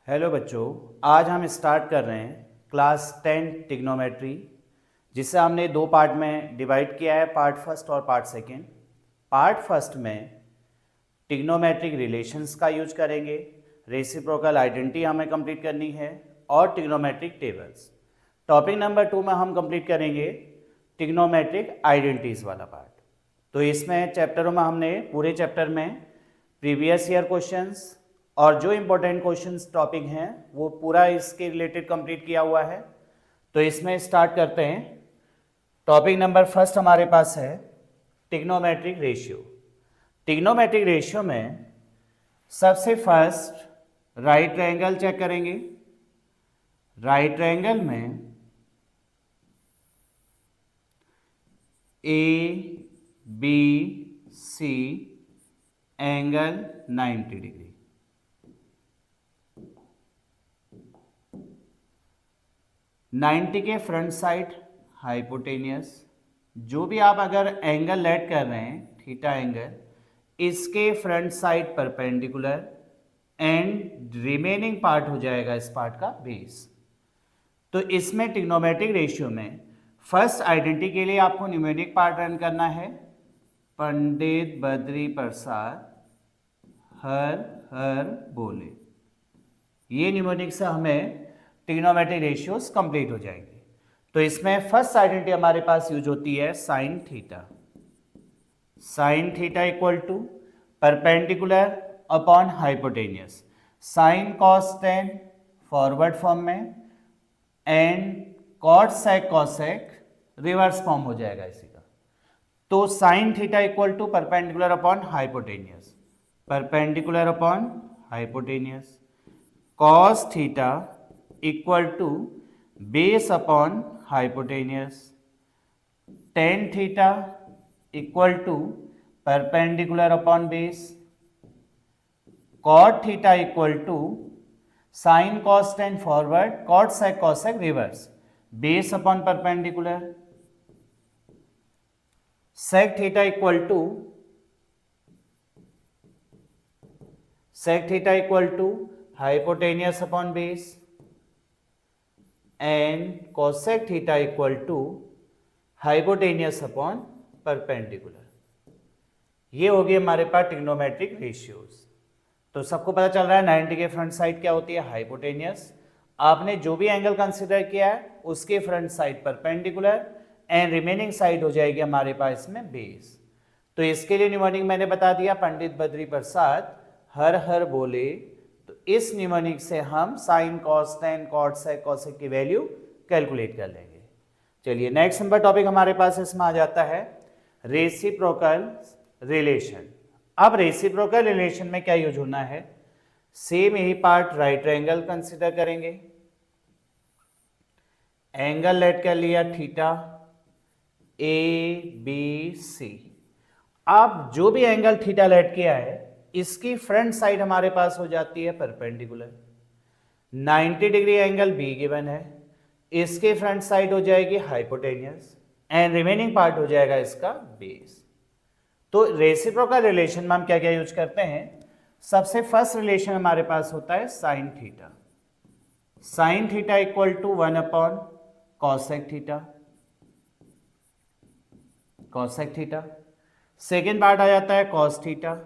Hello बच्चों, आज हम स्टार्ट कर रहे हैं क्लास 10 ट्रिग्नोमेट्री, जिसे हमने दो पार्ट में डिवाइड किया है, पार्ट फर्स्ट और पार्ट सेकंड। पार्ट फर्स्ट में ट्रिग्नोमेट्रिक रिलेशंस का यूज करेंगे, रेसिप्रोकल आइडेंटिटी हमें कंप्लीट करनी है और ट्रिग्नोमेट्रिक टेबल्स। टॉपिक नंबर 2 में हम कंप्लीट करेंगे ट्रिग्नोमेट्रिक आइडेंटिटीज़ वाला पार्ट। तो इसमें चैप्टरों में हमने पूरे चैप्टर में प्रीवियस ईयर क्वेश्चंस और जो इम्पोर्टेंट क्वेश्चंस टॉपिक हैं वो पूरा इसके रिलेटेड कंप्लीट किया हुआ है। तो इसमें स्टार्ट करते हैं। टॉपिक नंबर फर्स्ट हमारे पास है ट्रिग्नोमेट्रिक रेशियो। ट्रिग्नोमेट्रिक रेशियो में सबसे फर्स्ट राइट ट्रायंगल चेक करेंगे। राइट ट्रायंगल में A B C angle 90 degree. Ninety के फ्रंट साइड हाइपोटेनियस, जो भी आप अगर एंगल लेट कर रहे हैं थीटा एंगल, इसके front side perpendicular and remaining part हो जाएगा इस पार्ट का बेस। तो इसमें ट्रिग्नोमेट्रिक रेशियो में फर्स्ट आइडेंटिटी के लिए आपको न्यूमेरिक पार्ट रन करना है। पंडित बद्री प्रसाद हर हर बोले, ये न्यूमेरिक से हमें ट्रिग्नोमेट्रिक रेशियोज कंप्लीट हो जाएंगे। तो इसमें फर्स्ट आइडेंटिटी हमारे पास यूज होती है sine theta. Sine theta equal to perpendicular upon hypotenuse, sine cos tan forward form में and cot sec cosec reverse form हो जाएगा इसी का। तो sine theta equal to perpendicular upon hypotenuse, perpendicular upon hypotenuse, cos theta equal to base upon hypotenuse, tan theta equal to perpendicular upon base, cot theta equal to sine cos tan forward cot sec cosec reverse, base upon perpendicular, sec theta equal to hypotenuse upon base and cosec theta equal to hypotenuse upon perpendicular. ये हो गई हमारे पास trigonometric ratios. तो सबको पता चल रहा है 90 के फ्रंट साइड क्या होती है, हाइपोटेनियस। आपने जो भी एंगल कंसिडर किया है उसके front side perpendicular and remaining side हो जाएगी हमारे पास इसमें बेस। तो इसके लिए न्यूमोनिक मैंने बता दिया, पंडित बद्री प्रसाद हर हर बोले। तो इस न्यूमोनिक से हम sine cos tan cot sec cosec की वैल्यू कैलकुलेट कर लेंगे। चलिए नेक्स्ट नंबर टॉपिक हमारे पास इसमें आ जाता है रेसिप्रोकल रिलेशन। अब रेसिप्रोकल रिलेशन में क्या यूज होना है, सेम यही पार्ट राइट ट्रायंगल कंसिडर करेंगे। एंगल लेट कर लिया थीटा ए बी सी। अब जो भी एंगल थीटा लेट किया है इसकी फ्रंट साइड हमारे पास हो जाती है perpendicular. 90 degree angle B given है, इसके फ्रंट साइड हो जाएगी हाइपोटेनियस एंड रिमेनिंग पार्ट हो जाएगा इसका बेस। तो रेसिप्रोकल रिलेशन में हम क्या क्या यूज करते हैं, सबसे फर्स्ट रिलेशन हमारे पास होता है sine theta. Sine theta equal to 1 upon cosec theta, cosec theta. Second part आ जाता है cos theta,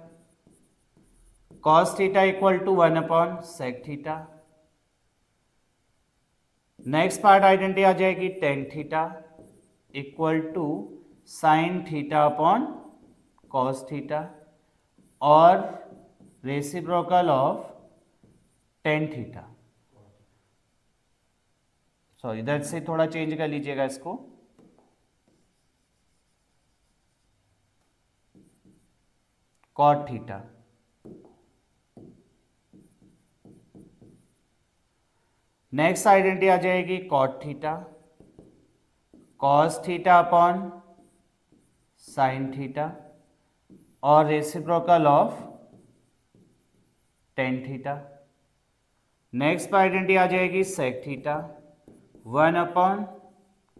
cos theta equal to 1 upon sec theta. Next part identity आ जाएगी tan theta equal to sine theta upon cos theta और reciprocal of tan theta. Sorry, इधर से थोड़ा change कर लीजिएगा इसको। Cot theta. नेक्स्ट आइडेंटिटी आ जाएगी cot theta, cos theta upon sine theta और reciprocal of tan theta. Next identity आ जाएगी sec theta, 1 upon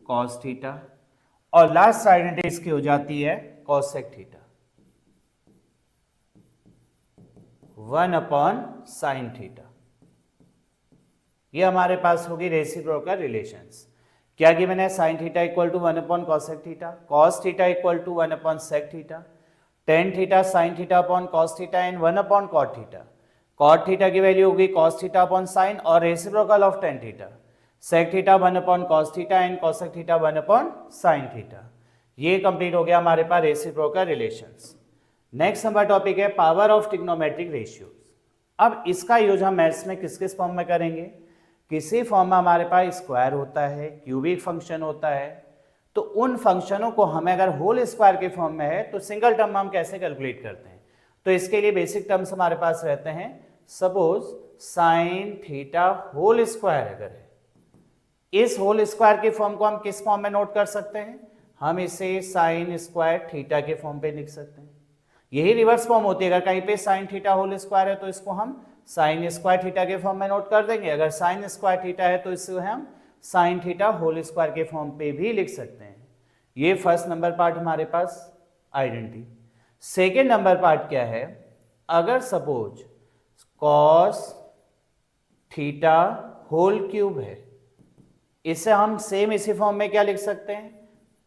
cos theta और लास्ट आइडेंटिटी इसकी हो जाती है cosec theta, 1 upon sine theta. ये हमारे पास होगी रेसिप्रोकल रिलेशंस। क्या गिवन है? Sine theta equal to 1 upon cosec theta, cos theta equal to 1 upon sec theta, tan theta sine theta upon cos theta and 1 upon cot theta. Cot theta की value होगी cos theta upon sine और reciprocal of tan theta, sec theta 1 upon cos theta and cosec theta 1 upon sine theta. ये complete हो गया हमारे पास reciprocal relations. Next number topic है power of trigonometric ratios. अब इसका यूज हम मैथ्स में किस किस फॉर्म में करेंगे? किसी फॉर्म में हमारे पास स्क्वायर होता है, क्यूबिक फंक्शन होता है, तो उन फंक्शनों को हमें अगर होल स्क्वायर के फॉर्म में है तो सिंगल टर्म हम कैसे कैलकुलेट करते हैं? तो इसके लिए बेसिक टर्म्स हमारे पास रहते हैं। Suppose sine theta whole square अगर है, इस होल स्क्वायर के फॉर्म को हम किस फॉर्म में नोट कर सकते हैं? हम इसे साइन स्क्वायर थीटा के फॉर्म पे लिख सकते हैं। यही रिवर्स फॉर्म होती है, अगर कहीं पे साइन थीटा होल स्क्वायर है तो इसको हम साइन स्क्वायर थीटा के फॉर्म में नोट कर देंगे, अगर साइन स्क्वायर थीटा है तो इसे हम साइन थीटा होल स्क्वायर के फॉर्म पे भी लिख सकते हैं। ये फर्स्ट नंबर पार्ट हमारे पास आइडेंटिटी। सेकेंड नंबर पार्ट क्या है? अगर suppose cos theta whole cube है, इसे हम सेम इसी फॉर्म में क्या लिख सकते हैं?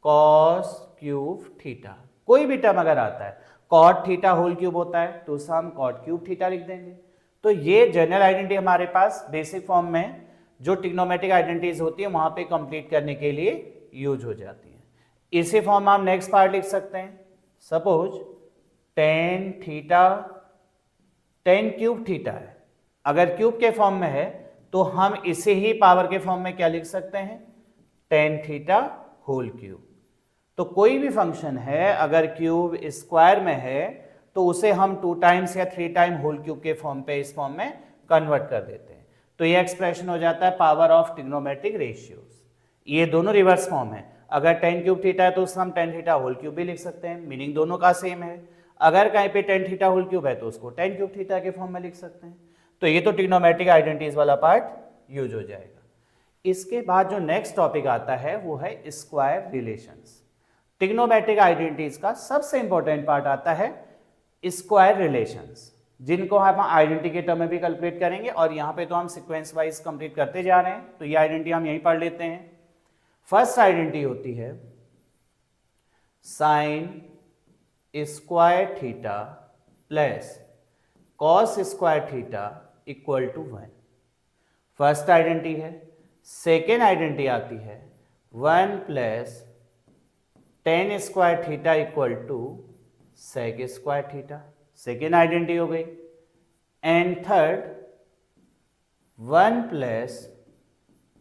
Cos cube theta. कोई भी टर्म अगर आता है कॉट थीटा होल क्यूब होता है तो उसे हम कॉट क्यूब थीटा लिख देंगे। तो ये जनरल आइडेंटिटी हमारे पास बेसिक फॉर्म में जो ट्रिग्नोमेट्रिक आइडेंटिटीज होती है वहां पे कंप्लीट करने के लिए यूज हो जाती है। इसी फॉर्म में हम नेक्स्ट पार्ट लिख सकते हैं। Suppose ten theta ten cube theta है, अगर क्यूब के फॉर्म में है तो हम इसे ही पावर के फॉर्म में क्या लिख सकते हैं? Tan theta whole cube. तो कोई भी फंक्शन है अगर क्यूब स्क्वायर में है तो उसे हम 2 टाइम्स या 3 टाइम होल क्यूब के फॉर्म पे इस फॉर्म में कन्वर्ट कर देते हैं। तो ये एक्सप्रेशन हो जाता है पावर ऑफ ट्रिग्नोमेट्रिक रेशियोज। ये दोनों रिवर्स फॉर्म है, अगर टेन क्यूब थीटा है तो उसको हम टेन थीटा होल क्यूब भी लिख सकते हैं, मीनिंग दोनों का सेम है। अगर कहीं पे टेन थीटा होल क्यूब है तो उसको टेन क्यूब थीटा के फॉर्म में लिख सकते हैं। तो ये तो ट्रिग्नोमेट्रिक आइडेंटिटीज वाला पार्ट यूज हो जाएगा। इसके बाद जो नेक्स्ट टॉपिक आता है वो है स्क्वायर रिलेशंस। ट्रिग्नोमेट्रिक आइडेंटिटीज का सबसे इंपॉर्टेंट पार्ट आता है स्क्वायर रिलेशंस, जिनको हम आइडेंटिटी के टर्म में भी कैलकुलेट करेंगे और यहाँ पे तो हम सीक्वेंस वाइज कंप्लीट करते जा रहे हैं। तो ये आइडेंटिटी हम यहीं पढ़ लेते हैं। फर्स्ट आइडेंटिटी होती है sine square theta plus cos square theta equal to 1। First identity है। सेकेंड आइडेंटिटी आती है 1 plus tan square theta equal to sec square theta, second identity हो गई। And third 1 plus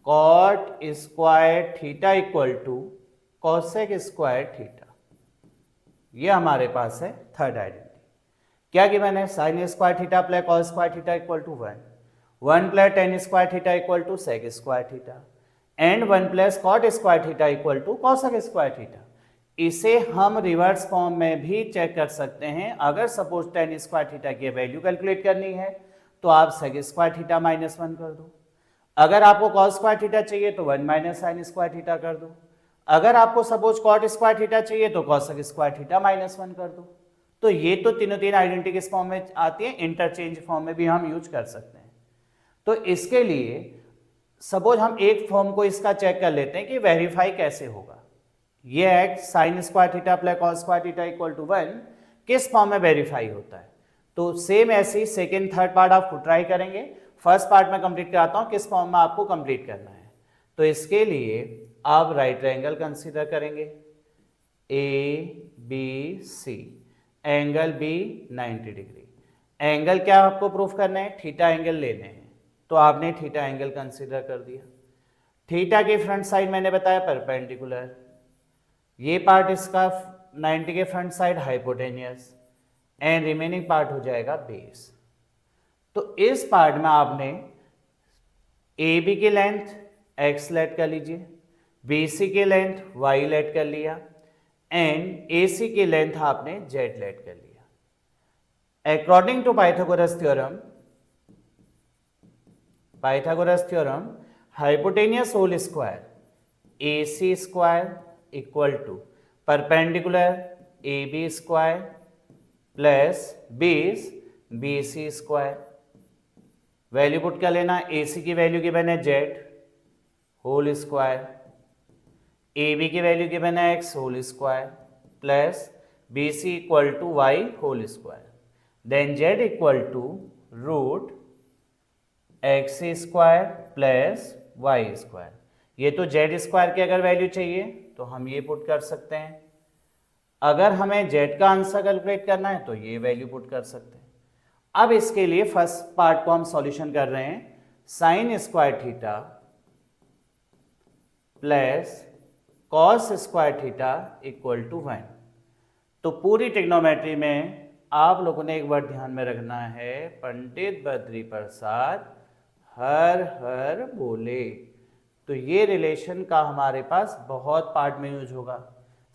cot square theta equal to cosec square theta. ये हमारे पास है third identity. क्या गिवन है? Sine square theta plus cos square theta equal to 1 plus tan square theta equal to sec square theta and 1 plus cot square theta equal to cosec square theta. इसे हम reverse form में भी check कर सकते हैं। अगर suppose ten square theta की value calculate करनी है तो आप सेक स्क्वायर थीटा माइनस 1 कर दो। अगर आपको कॉस स्क्वायर थीटा चाहिए तो 1 माइनस साइन स्क्वायर थीटा कर दो। अगर आपको सपोज कॉट स्क्वायर थीटा चाहिए तो कॉसेक स्क्वायर थीटा माइनस 1 कर दो। तो ये तो तीन आइडेंटिटी किस फॉर्म में आती है? इंटरचेंज फॉर्म में भी हम यूज कर सकते हैं। तो इसके लिए सपोज हम एक फॉर्म को इसका चेक कर लेते हैं कि वेरीफाई कैसे होगा। ये है sine square theta plus cos square theta equal to 1 किस फॉर्म में वेरीफाई होता है। तो सेम ऐसे ही सेकेंड थर्ड पार्ट आप खुद ट्राई करेंगे। फर्स्ट पार्ट में कंप्लीट कराता हूं किस फॉर्म में आपको कंप्लीट करना है। तो इसके लिए आप राइट ट्रायंगल कंसीडर करेंगे A B C, angle B 90 degree. Angle क्या आपको प्रूफ करना है? थीटा एंगल लेने हैं, तो आपने थीटा एंगल कंसीडर कर दिया। थीटा की फ्रंट साइड मैंने बताया परपेंडिकुलर, ये पार्ट इसका 90 के front side hypotenuse and remaining part हो जाएगा बेस। तो इस पार्ट में आपने ए बी की लेंथ x लेट कर लीजिए, बी सी की लेंथ y लेट कर लिया एंड ए सी की लेंथ आपने z लेट कर लिया। According to Pythagoras theorem hypotenuse whole square A C square equal to perpendicular A B square plus base B C square. Value put कर लेना, A C की value given है Z whole square, A B की value given है X whole square plus B C equal to Y whole square, then Z equal to root X square plus Y square. ये तो Z square की अगर value चाहिए तो हम ये पुट कर सकते हैं, अगर हमें जेड का आंसर कैलकुलेट करना है तो ये वैल्यू पुट कर सकते हैं। अब इसके लिए फर्स्ट पार्ट को हम सॉल्यूशन कर रहे हैं, sine square theta plus cos square theta equal to 1। तो पूरी ट्रिग्नोमेट्री में आप लोगों ने एक वर्ड ध्यान में रखना है, पंडित बद्री प्रसाद हर हर बोले। तो ये रिलेशन का हमारे पास बहुत पार्ट में यूज होगा।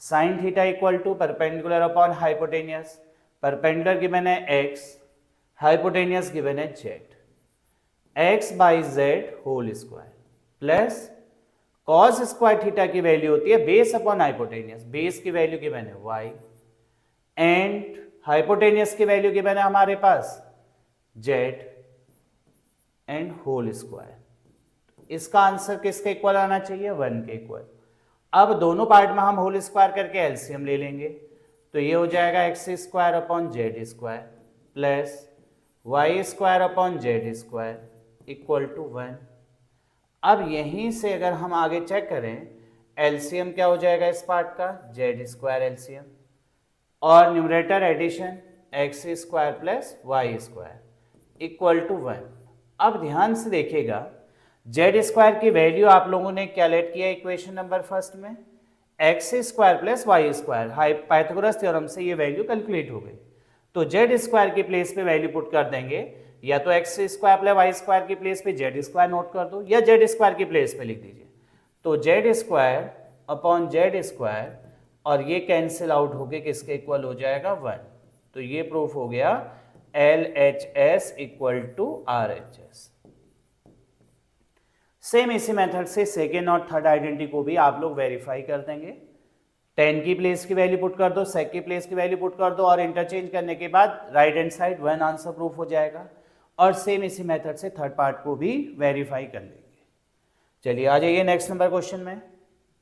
Sine theta equal to perpendicular upon hypotenuse, perpendicular given है एक्स, हाइपोटेनियस गिवन है Z, X by Z whole square plus cos square theta की वैल्यू होती है बेस अपॉन हाइपोटेनियस, बेस की वैल्यू गिवन है Y and hypotenuse की value given है हमारे पास जेड एंड होल स्क्वायर। इसका आंसर किसके इक्वल आना चाहिए, 1 के इक्वल। अब दोनों पार्ट में हम होल स्क्वायर करके एलसीएम ले लेंगे, तो ये हो जाएगा X square upon Z square plus Y square upon Z square equal to 1। अब यहीं से अगर हम आगे चेक करें, एलसीएम क्या हो जाएगा इस पार्ट का, जेड स्क्वायर एलसीएम, और numerator addition X square plus Y square equal to 1। अब ध्यान से देखिएगा, जेड स्क्वायर की वैल्यू आप लोगों ने क्या लेट किया इक्वेशन नंबर फर्स्ट में, X square plus Y square, Pythagoras theorem से ये वैल्यू कैलकुलेट हो गई। तो जेड स्क्वायर की प्लेस पे वैल्यू पुट कर देंगे, या तो x square plus Y square की प्लेस पे जेड स्क्वायर नोट कर दो, या जेड स्क्वायर की प्लेस पे लिख दीजिए। तो Z square upon Z square, और ये कैंसिल आउट होके किसके इक्वल हो जाएगा, 1। तो ये प्रूफ हो गया L H S equal to R H S. Same इसी मेथड से सेकेंड और थर्ड आइडेंटिटी को भी आप लोग वेरीफाई कर देंगे। 10 की प्लेस की वैल्यू पुट कर दो, सेक की प्लेस की वैल्यू पुट कर दो, और इंटरचेंज करने के बाद right hand side 1 answer proof हो जाएगा। और सेम इसी मेथड से थर्ड पार्ट को भी वेरीफाई कर लेंगे। चलिए आ जाइए नेक्स्ट नंबर क्वेश्चन में।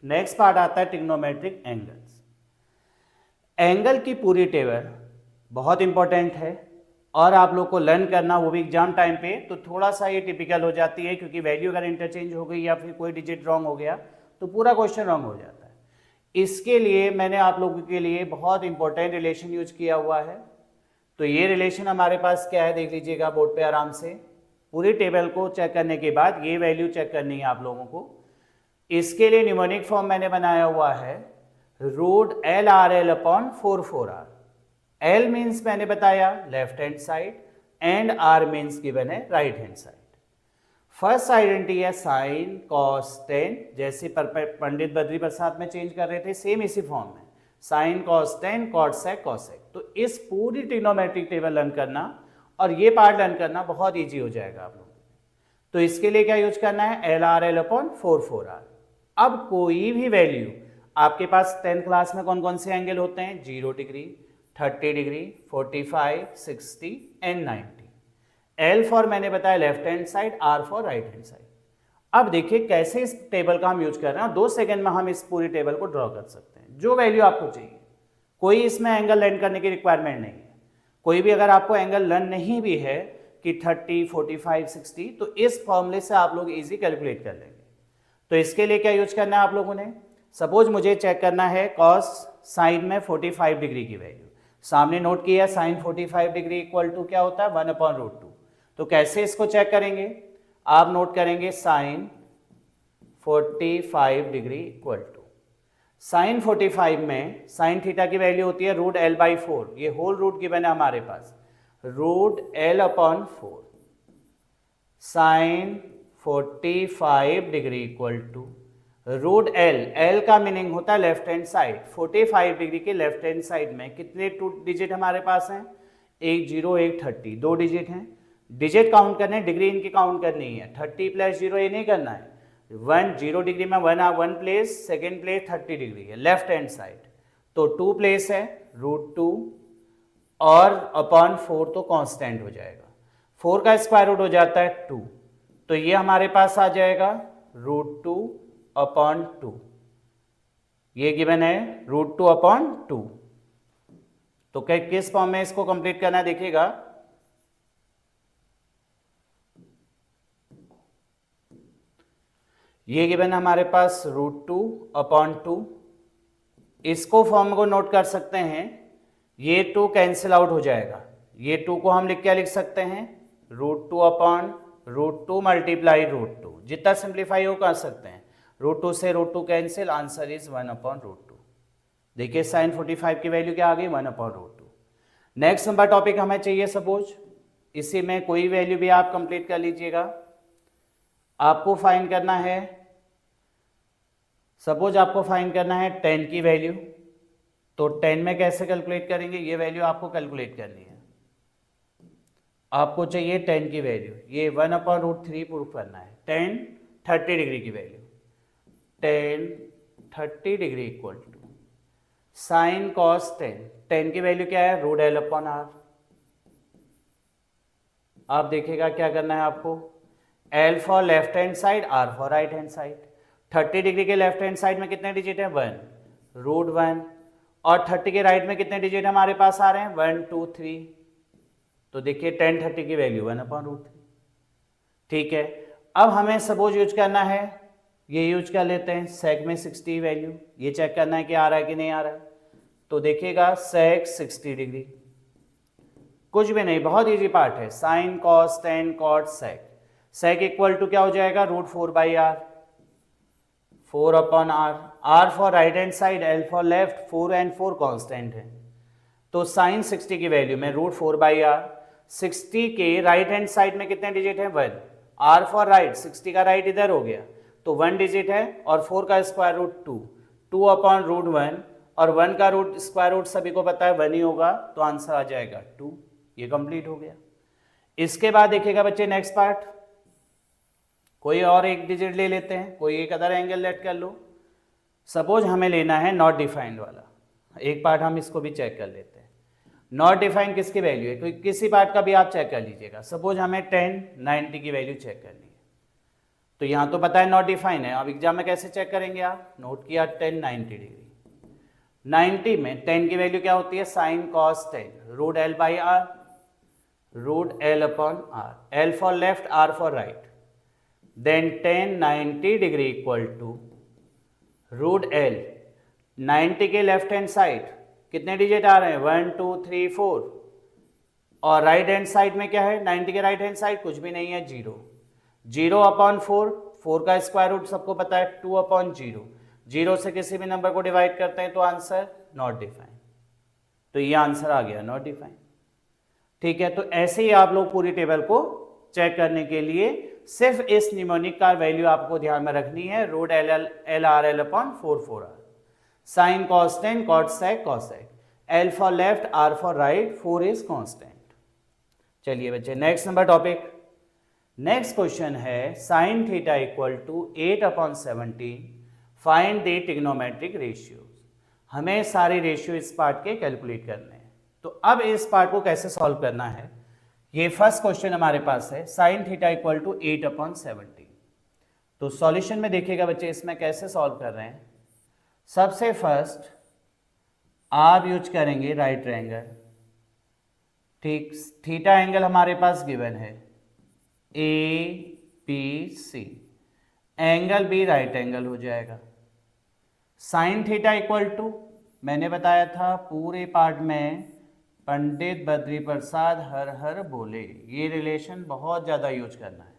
नेक्स्ट पार्ट आता है ट्रिग्नोमेट्रिक एंगल्स। एंगल की पूरी टेबल बहुत इंपॉर्टेंट है, और आप लोग को लर्न करना वो भी एग्जाम टाइम पे, तो थोड़ा सा ये टिपिकल हो जाती है, क्योंकि वैल्यू अगर इंटरचेंज हो गई या फिर कोई डिजिट रॉन्ग हो गया तो पूरा क्वेश्चन रॉन्ग हो जाता है। इसके लिए मैंने आप लोगों के लिए बहुत इंपॉर्टेंट रिलेशन यूज किया हुआ है। तो ये रिलेशन हमारे पास क्या है, देख लीजिएगा बोर्ड पे आराम से। पूरी टेबल को चेक करने के बाद ये वैल्यू चेक करनी है आप लोगों को। इसके लिए न्यूमेरिक फॉर्म मैंने बनाया हुआ है, root L R L upon 4 R. L means मैंने बताया left hand side, and R means given है right hand side. First identity है साइन कॉस टेन, जैसे पंडित बद्री प्रसाद में चेंज कर रहे थे सेम इसी फॉर्म में, sine cos tan cot sec cosec. तो इस पूरी ट्रिग्नोमेट्रिक टेबल लर्न करना और ये पार्ट लर्न करना बहुत ईजी हो जाएगा आप लोगों को। तो इसके लिए क्या यूज करना है, L R L upon 4 R. अब कोई भी वैल्यू आपके पास 10th क्लास में कौन कौन से एंगल होते हैं, 0 degree, 30 degree, 45, 60 and 90। L for मैंने बताया left hand side, R for right hand side. अब देखिए कैसे इस टेबल का हम यूज कर रहे हैं, 2 सेकंड में हम इस पूरी टेबल को ड्रॉ कर सकते हैं। जो वैल्यू आपको चाहिए, कोई इसमें एंगल लर्न करने की रिक्वायरमेंट नहीं है। कोई भी अगर आपको एंगल लर्न नहीं भी है कि 30, 45, 60, तो इस फॉर्मूले से आप लोग इजी कैलकुलेट कर लेंगे। तो इसके लिए क्या यूज करना है आप लोगों ने, सपोज मुझे चेक करना है कॉस साइन में 45 डिग्री की वैल्यू, सामने नोट किया साइन 45 डिग्री इक्वल टू क्या होता है, 1/√2। तो कैसे इसको चेक करेंगे, आप नोट करेंगे sine 45 degree equal to, sine 45 में साइन थीटा की वैल्यू होती है रूट एल बाई 4, ये होल रूट गिवन है हमारे पास, root L upon 4, sine 45 degree equal to root L, L का मीनिंग होता है लेफ्ट हैंड साइड। 45 डिग्री के लेफ्ट हैंड साइड में कितने 2 डिजिट हमारे पास हैं, 1 0 1 30, 2 डिजिट हैं। डिजिट काउंट करने, डिग्री इनकी काउंट करनी है, 30 + 0 ये नहीं करना है। 1 0 डिग्री में 1 प्लेस, सेकेंड प्लेस 30 डिग्री है लेफ्ट हैंड साइड, तो 2 प्लेस है √2 और अपॉन 4 तो कांस्टेंट हो जाएगा। 4 का स्क्वायर रूट हो जाता है 2, तो ये हमारे पास आ जाएगा √2/2। ये गिवन है √2/2। तो किस फॉर्म में इसको कंप्लीट करना है देखिएगा। ये गिवन हमारे पास √2/2। इसको फॉर्म को नोट कर सकते हैं, ये 2 कैंसिल आउट हो जाएगा। ये 2 को हम क्या लिख सकते हैं, √2/√2 मल्टीप्लाई √2। जितना सिंप्लीफाई हो कर सकते हैं। √2 से √2 कैंसिल, आंसर इज 1/√2। देखिए sin 45 की वैल्यू क्या आ गई, 1/√2। नेक्स्ट नंबर टॉपिक हमें चाहिए, सपोज इसी में कोई वैल्यू भी आप कंप्लीट कर लीजिएगा। आपको फाइंड करना है, सपोज आपको फाइंड करना है 10 की वैल्यू। तो 10 में कैसे कैलकुलेट करेंगे, ये वैल्यू आपको कैलकुलेट करनी है। आपको चाहिए 10 की वैल्यू, ये 1/√3 प्रूफ करना है। 10 30 डिग्री की value, 10 30 degree equal to sine cos 10। 10 की वैल्यू क्या है, √L/R। आप देखिएगा क्या करना है आपको, L for left hand side, R for right hand side. 30 degree के लेफ्ट हैंड साइड में कितने डिजिट है, 1, √1। और 30 के राइट में कितने डिजिट हमारे पास आ रहे हैं, 1 2 3। तो देखिए 10 30 की वैल्यू 1/√3। ठीक है, अब हमें सपोज यूज करना है, ये यूज कर लेते हैं सेक में 60 वैल्यू। ये चेक करना है कि आ रहा है कि नहीं आ रहा है। तो देखिएगा सेक 60 डिग्री, कुछ भी नहीं, बहुत इजी पार्ट है। Sine cos 10 cot sec. Sec equal to क्या हो जाएगा, √4/R, 4/R। R for right hand side, L for left, 4 and 4 constant है। तो साइन 60 की वैल्यू में √4/R। 60 के राइट हैंड साइड में कितने डिजिट है, 1। R फॉर राइट, 60 का राइट इधर हो गया तो 1 डिजिट है, और 4 का स्क्वायर रूट 2, 2/√1, और 1 का रूट स्क्वायर रूट सभी को पता है 1 ही होगा, तो आंसर आ जाएगा 2। ये कंप्लीट हो गया। इसके बाद देखिएगा बच्चे नेक्स्ट पार्ट, कोई और एक डिजिट ले लेते हैं, कोई एक अदर एंगल लेट कर लो। सपोज हमें लेना है नॉट डिफाइंड वाला, एक पार्ट हम इसको भी चेक कर लेते हैं। नॉट डिफाइंड किसकी वैल्यू है, कोई किसी पार्ट का भी आप चेक कर लीजिएगा। सपोज हमें 10 90 की वैल्यू चेक करनी है, तो यहाँ तो पता है नॉट डिफाइंड है। अब एग्जाम में कैसे चेक करेंगे, आप नोट किया 10 90 डिग्री। 90 में 10 की वैल्यू क्या होती है, sine cos 10, √L/R, √L/R। L for left, R for right. Then 10 90 degree equal to √L। 90 के लेफ्ट हैंड साइड कितने डिजिट आ रहे हैं, 1 2 3 4, और राइट हैंड साइड में क्या है, 90 के राइट हैंड साइड कुछ भी नहीं है, 0। 0/4, 4 का स्क्वायर रूट सबको पता है 2/0। 0 से किसी भी नंबर को डिवाइड करते हैं तो आंसर नॉट डिफाइंड। तो ये आंसर आ गया नॉट डिफाइंड। ठीक है, तो ऐसे ही आप लोग पूरी टेबल को चेक करने के लिए सिर्फ इस निमोनिक का वैल्यू आपको ध्यान में रखनी है, √L/R/4/4R। Sine cos 10 cot sec cosec, L for left, R for right, 4 is constant. चलिए बच्चे next number topic. Next question है sine theta equal to 8/17, find the trigonometric ratio. हमें सारे रेशियो इस पार्ट के कैलकुलेट करने हैं। तो अब इस पार्ट को कैसे सॉल्व करना है, ये फर्स्ट क्वेश्चन हमारे पास है, साइन थीटा इक्वल टू 8/17। तो सॉल्यूशन में देखिएगा बच्चे इसमें कैसे सॉल्व कर रहे हैं। सबसे फर्स्ट आप यूज करेंगे राइट ट्रायंगल। ठीक, थीटा एंगल हमारे पास गिवन है ABC, एंगल भी राइट एंगल हो जाएगा। साइन थीटा इक्वल टू, मैंने बताया था पूरे पार्ट में पंडित बद्री प्रसाद हर हर बोले, ये रिलेशन बहुत ज़्यादा यूज करना है।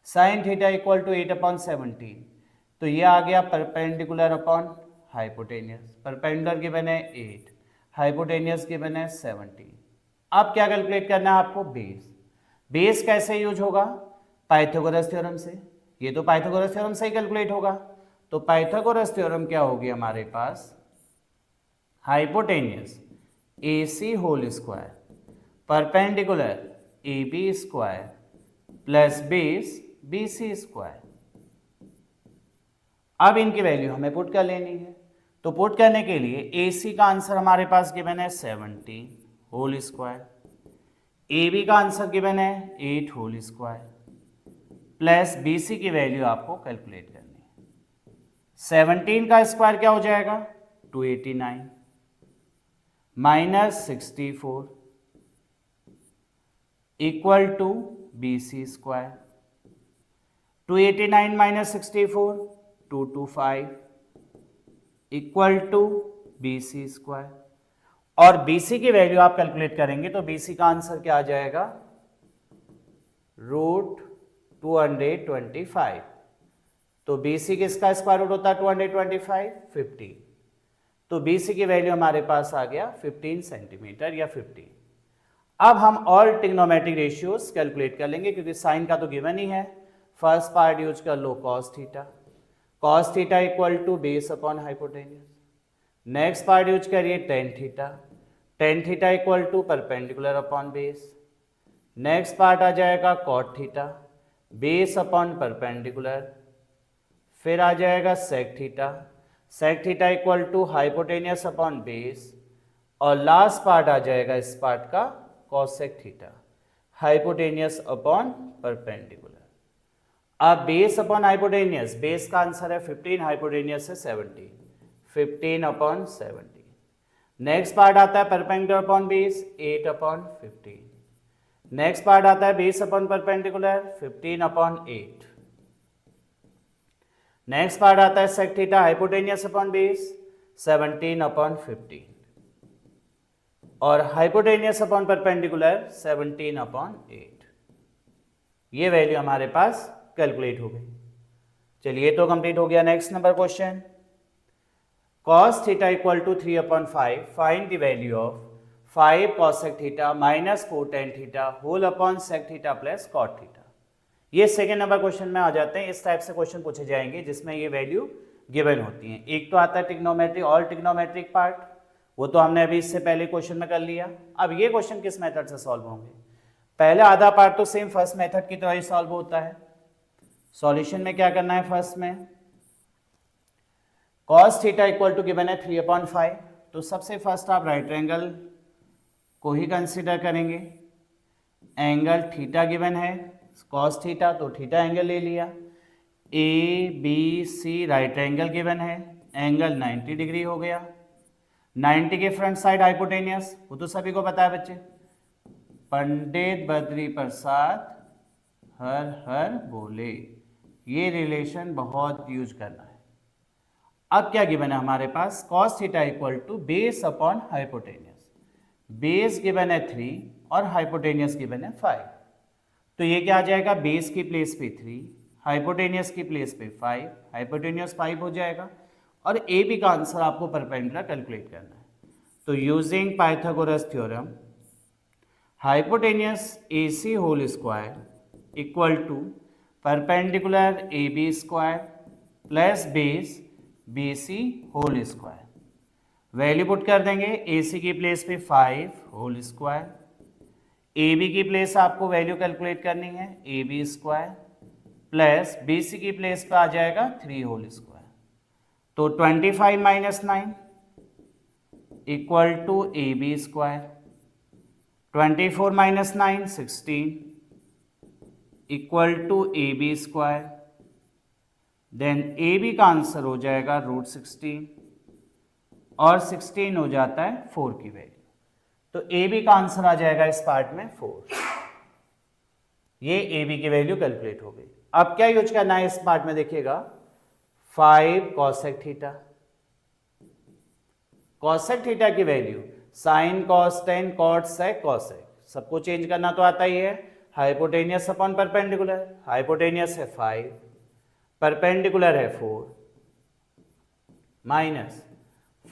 साइन थीटा इक्वल टू 8/17, तो ये आ गया perpendicular upon hypotenuse. Perpendicular given है 8, हाइपोटेनियस गिवन है 17। अब क्या कैलकुलेट करना है आपको, बेस। बेस कैसे यूज होगा, पाइथागोरस थ्योरम से। ये तो पाइथागोरस थ्योरम से ही कैलकुलेट होगा। तो पाइथागोरस थ्योरम क्या होगी हमारे पास, hypotenuse AC whole square perpendicular AB square plus base BC square. अब इनकी वैल्यू हमें पुट कर लेनी है। तो पुट करने के लिए AC का आंसर हमारे पास गिवन है 17 होल स्क्वायर, ए बी का आंसर गिवन है 8 whole square plus B C की वैल्यू आपको कैलकुलेट करनी है। 17 का स्क्वायर क्या हो जाएगा 289 minus 64 equal to B C square. 289 minus 64 225 equal to B C square. और बी सी की वैल्यू आप कैलकुलेट करेंगे तो बी सी का आंसर क्या आ जाएगा √225। तो बी सी किसका स्क्वायर रूट होता है 225 15। तो बी सी की वैल्यू हमारे पास आ गया 15 सेंटीमीटर या 15। अब हम ऑल ट्रिग्नोमेट्रिक रेशियोज कैलकुलेट कर लेंगे क्योंकि साइन का तो गिवन ही है। फर्स्ट पार्ट यूज कर लो cos theta equal to base upon hypotenuse. Next part use करिए tan theta equal to perpendicular upon base. Next part आ जाएगा cot theta base upon perpendicular. फिर आ जाएगा sec theta equal to hypotenuse upon base. और last part आ जाएगा इस पार्ट का cosec theta hypotenuse upon perpendicular. अब बेस अपॉन हाइपोटेनियस, बेस का आंसर है 15, हाइपोटेनियस है 17, 15 अपॉन 17। नेक्स्ट पार्ट आता है perpendicular upon base 8 upon 15। Next part आता है base upon perpendicular 15 upon 8। Next part आता है sec theta hypotenuse upon base 17 upon 15 और हाइपोटेनियस अपॉन परपेंडिकुलर 17 अपॉन 8। ये वैल्यू हमारे पास कैलकुलेट हो गई। चलिए तो कंप्लीट हो गया। Next number question, cos theta equal to 3 अपॉन 5 find the value of 5 cosec theta minus 4 tan theta whole upon sec theta plus cot theta. ये सेकेंड नंबर क्वेश्चन में आ जाते हैं। इस टाइप से क्वेश्चन पूछे जाएंगे जिसमें ये वैल्यू गिवन होती हैं। एक तो आता है ट्रिग्नोमेट्रिक, ऑल ट्रिग्नोमेट्रिक पार्ट, वो तो हमने अभी इससे पहले क्वेश्चन में कर लिया। अब ये क्वेश्चन किस मेथड से सॉल्व होंगे? पहले आधा पार्ट तो सेम फर्स्ट मेथड की तरह ही सॉल्व होता है। सॉल्यूशन में क्या करना है, फर्स्ट में cos theta equal to given है 3 अपॉन 5, तो सबसे फर्स्ट आप राइट एंगल को ही कंसिडर करेंगे। एंगल थीटा गिवन है cos थीटा, तो थीटा एंगल ले लिया। A B C right angle given है, एंगल 90 डिग्री हो गया। 90 के फ्रंट साइड हाइपोटेनियस, वो तो सभी को पता है बच्चे, पंडित बद्री प्रसाद हर हर बोले, ये रिलेशन बहुत यूज करना है। अब क्या गिवन है हमारे पास, cos theta equal to base upon hypotenuse. Base given है 3 और हाइपोटेनियस गिवन है 5, तो ये क्या आ जाएगा, बेस की प्लेस पे 3, हाइपोटेनियस की प्लेस पे 5, हाइपोटेनियस 5 हो जाएगा। और ए बी का आंसर आपको परपेंडिकुलर कैलकुलेट करना है। तो using Pythagoras theorem, hypotenuse A C whole square equal to perpendicular A B square plus base B C whole square. Value put कर देंगे, ए सी की प्लेस पे 5 होल स्क्वायर, ए बी की place आपको value calculate करनी है A B square plus B C की place पे आ जाएगा 3 होल स्क्वायर। तो 25 minus 9 equal to A B square, 24 minus 9 16 equal to A B square. Then A B का answer हो जाएगा √16 और 16 हो जाता है 4 की वैल्यू, तो ए बी का आंसर आ जाएगा इस पार्ट में 4। ये ए बी की वैल्यू कैलकुलेट हो गई। अब क्या यूज करना है इस पार्ट में, देखिएगा 5 cosec थीटा, cosec थीटा की value sin cos tan cot sec cosec, सबको चेंज करना तो आता ही है। हाइपोटेनियस अपॉन परपेंडिकुलर, हाइपोटेनियस है 5, परपेंडिकुलर है 4, minus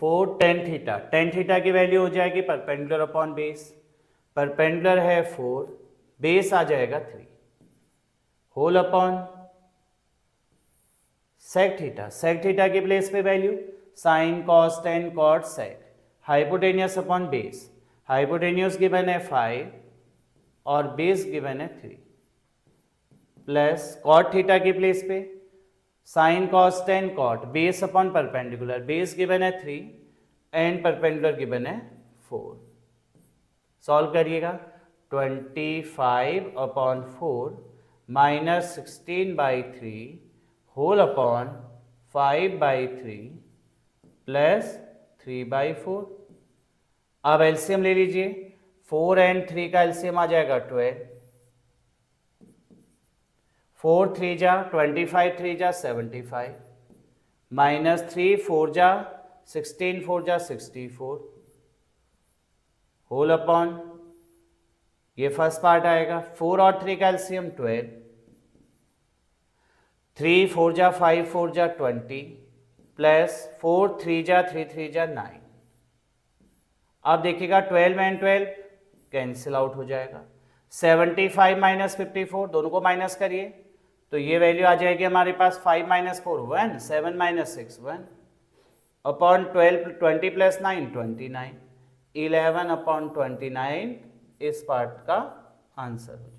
4 tan theta, tan theta की वैल्यू हो जाएगी परपेंडिकुलर अपॉन बेस, परपेंडिकुलर है 4, बेस आ जाएगा 3, whole upon sec theta, sec theta की प्लेस पे value sin cos tan cot sec, hypotenuse upon base, hypotenuse given है 5 और बेस गिवन है 3, प्लस cot थीटा की प्लेस पे sin cos tan cot, base upon perpendicular, base given है 3 and perpendicular given है 4। Solve करिएगा, 25/4 minus 16/3 whole upon 5/3 plus 3/4। अब LCM ले लीजिए, 4 एंड 3 का एलसीएम आ जाएगा 12, 4 3 जा 25, 3 जा 75, माइनस 3 4 जा 16, 4 जा 64 होल अपॉन, ये फर्स्ट पार्ट आएगा, 4 और 3 का एलसीएम 12, 3 4 जा 5, 4 जा 20 प्लस 4 3 जा 3 3 जा 9। अब देखिएगा 12 एंड 12 कैंसिल आउट हो जाएगा, 75 माइनस 54 दोनों को माइनस करिए तो ये वैल्यू आ जाएगी हमारे पास 5 minus 4 1, 7 minus 6 1 upon 12, 20 plus 9 29, 11 upon 29 इस पार्ट का आंसर हो जाएगा।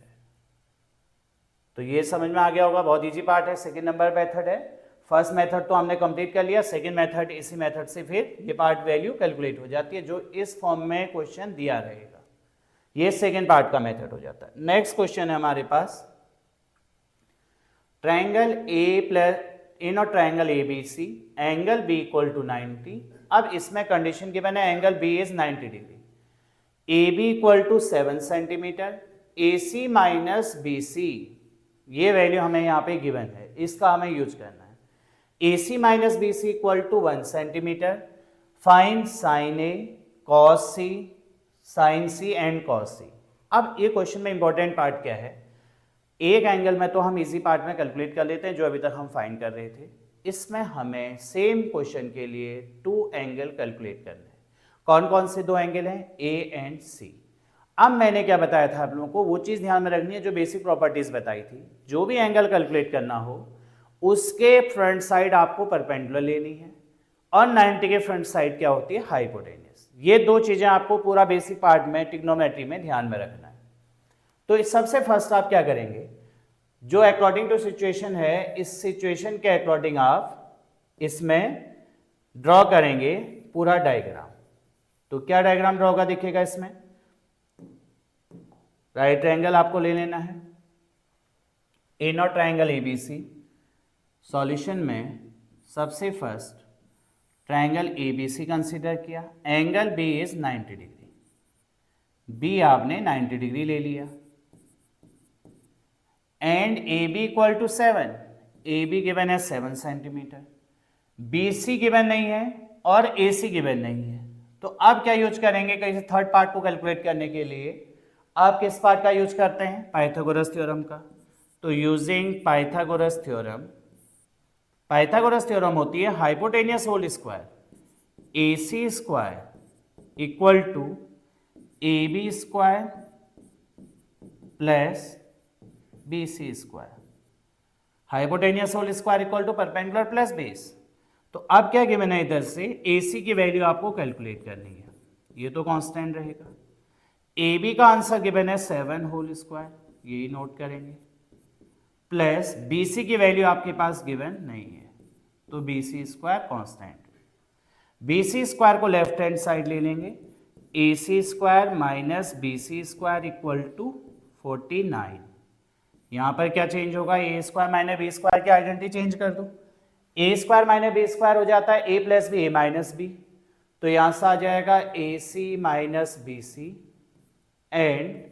तो ये समझ में आ गया होगा, बहुत इजी पार्ट है। सेकंड नंबर मेथड है, फर्स्ट मेथड तो हमने कंप्लीट कर लिया, सेकंड मेथड, इसी मेथड से फिर ये पार्ट वैल्यू कैलकुलेट हो जाती है जो इस फॉर्म में क्वेश्चन दिया रहेगा। ये सेकंड पार्ट का मेथड हो जाता है। नेक्स्ट क्वेश्चन है हमारे पास, ट्रायंगल ए प्लस इन और triangle A B C, angle B equal to 90। अब इसमें कंडीशन गिवन है angle B is 90 degree, A B equal to 7 centimetre, A C minus B C, ये वैल्यू हमें यहाँ पे गिवन है, इसका हमें यूज करना है। A C minus B C equal to 1 centimetre, find sine A cos C, sine C and cos C. अब ये क्वेश्चन में इंपॉर्टेंट पार्ट क्या है, एक एंगल में तो हम इजी पार्ट में कैलकुलेट कर लेते हैं जो अभी तक हम फाइंड कर रहे थे, इसमें हमें सेम क्वेश्चन के लिए 2 एंगल कैलकुलेट करने हैं। कौन कौन से 2 एंगल हैं, ए एंड सी। अब मैंने क्या बताया था आप लोगों को, वो चीज़ ध्यान में रखनी है जो बेसिक प्रॉपर्टीज बताई थी, जो भी एंगल कैलकुलेट करना हो उसके फ्रंट साइड आपको परपेंडिकुलर लेनी है और 90 के फ्रंट साइड क्या होती है, हाइपोटेन्यूस। ये 2 चीज़ें आपको पूरा बेसिक पार्ट में ट्रिग्नोमेट्री में ध्यान में रखना है। तो इस सबसे फर्स्ट आप क्या करेंगे, जो अकॉर्डिंग टू सिचुएशन है, इस सिचुएशन के अकॉर्डिंग आप इसमें ड्रॉ करेंगे पूरा डायग्राम। तो क्या डायग्राम ड्रॉ होगा दिखेगा इसमें, राइट ट्रायंगल आपको ले लेना है, इन और triangle A B C. Solution में सबसे first triangle A B C consider किया, angle B is 90 degree, B आपने 90 डिग्री ले लिया, and A B equal to 7, A B given है 7 सेंटीमीटर, बी सी गिवन नहीं है और ए सी गिवन नहीं है। तो अब क्या यूज करेंगे, कहीं थर्ड पार्ट को कैलकुलेट करने के लिए आप किस पार्ट का यूज करते हैं, पाइथागोरस थ्योरम का। तो using Pythagoras theorem, Pythagoras theorem होती है hypotenuse whole square, A C square equal to A B square plus B C square, hypotenuse whole square equal to perpendicular plus base. तो अब क्या given है, इधर से ए सी की वैल्यू आपको कैलकुलेट करनी है, ये तो कांस्टेंट रहेगा। ए बी का आंसर गिवन है 7 होल स्क्वायर, यही नोट करेंगे, प्लस बी सी की वैल्यू आपके पास गिवन नहीं है, तो B C square constant. B C square को लेफ्ट हैंड साइड ले लेंगे, A C square minus B C square equal to 49। यहाँ पर क्या चेंज होगा, A square minus B square की आइडेंटिटी चेंज कर दो, A square minus B square हो जाता है A plus B, A minus B, तो यहाँ से आ जाएगा A C minus B C and